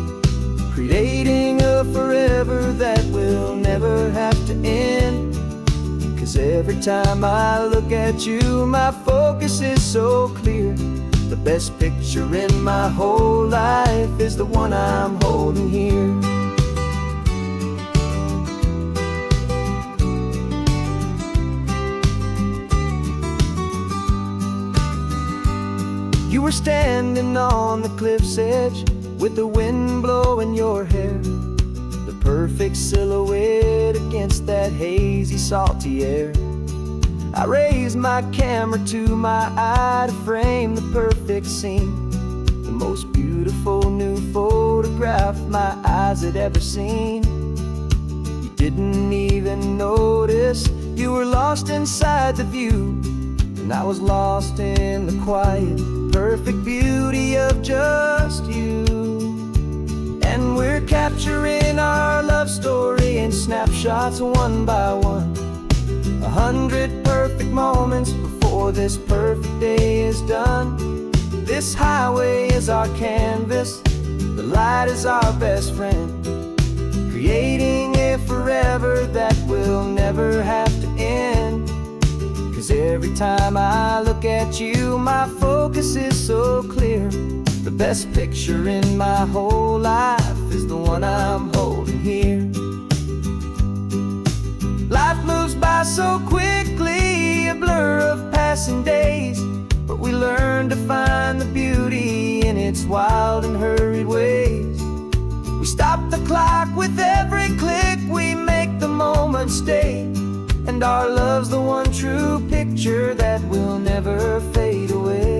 creating a forever that will never have to end. 'Cause every time I look at you, my focus is so clear. The best picture in my whole life is the one I'm holding here. You were standing on the cliff's edge with the wind blowing your hair, the perfect silhouette against that hazy, salty air. I raised my camera to my eye to frame the perfect scene, the most beautiful new photograph my eyes had ever seen. You didn't even notice you were lost inside the view, and I was lost in the quiet, perfect beauty of just you. And we're capturing our love story in snapshots one by one. 100 perfect moments before this perfect day is done. This highway is our canvas, the light is our best friend, creating a forever that will never have to end. 'Cause every time I look at you, my focus is so clear. The best picture in my whole life is the one I'm holding here. Life moves by so quickly, a blur of passing days, but we learn to find the beauty in its wild and hurried ways. We stop the clock with every click, we make the moment stay, and our love's the one true picture that will never fade away.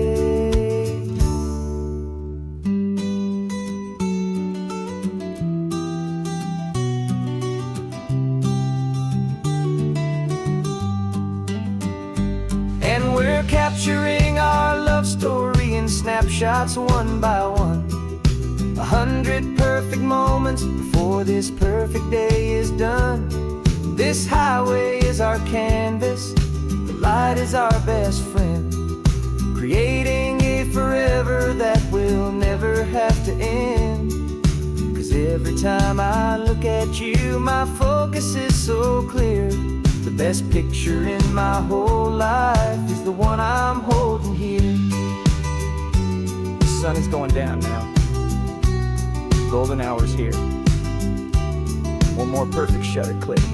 And we're capturing our love story in snapshots one by one. 100 perfect moments before this perfect day is done. This highway is our canvas, the light is our best friend, creating a forever that will never have to end. 'Cause every time I look at you, my focus is so clear. The best picture in my whole life is the one I'm holding here. The sun is going down now. Golden hour's here. One more perfect shutter click.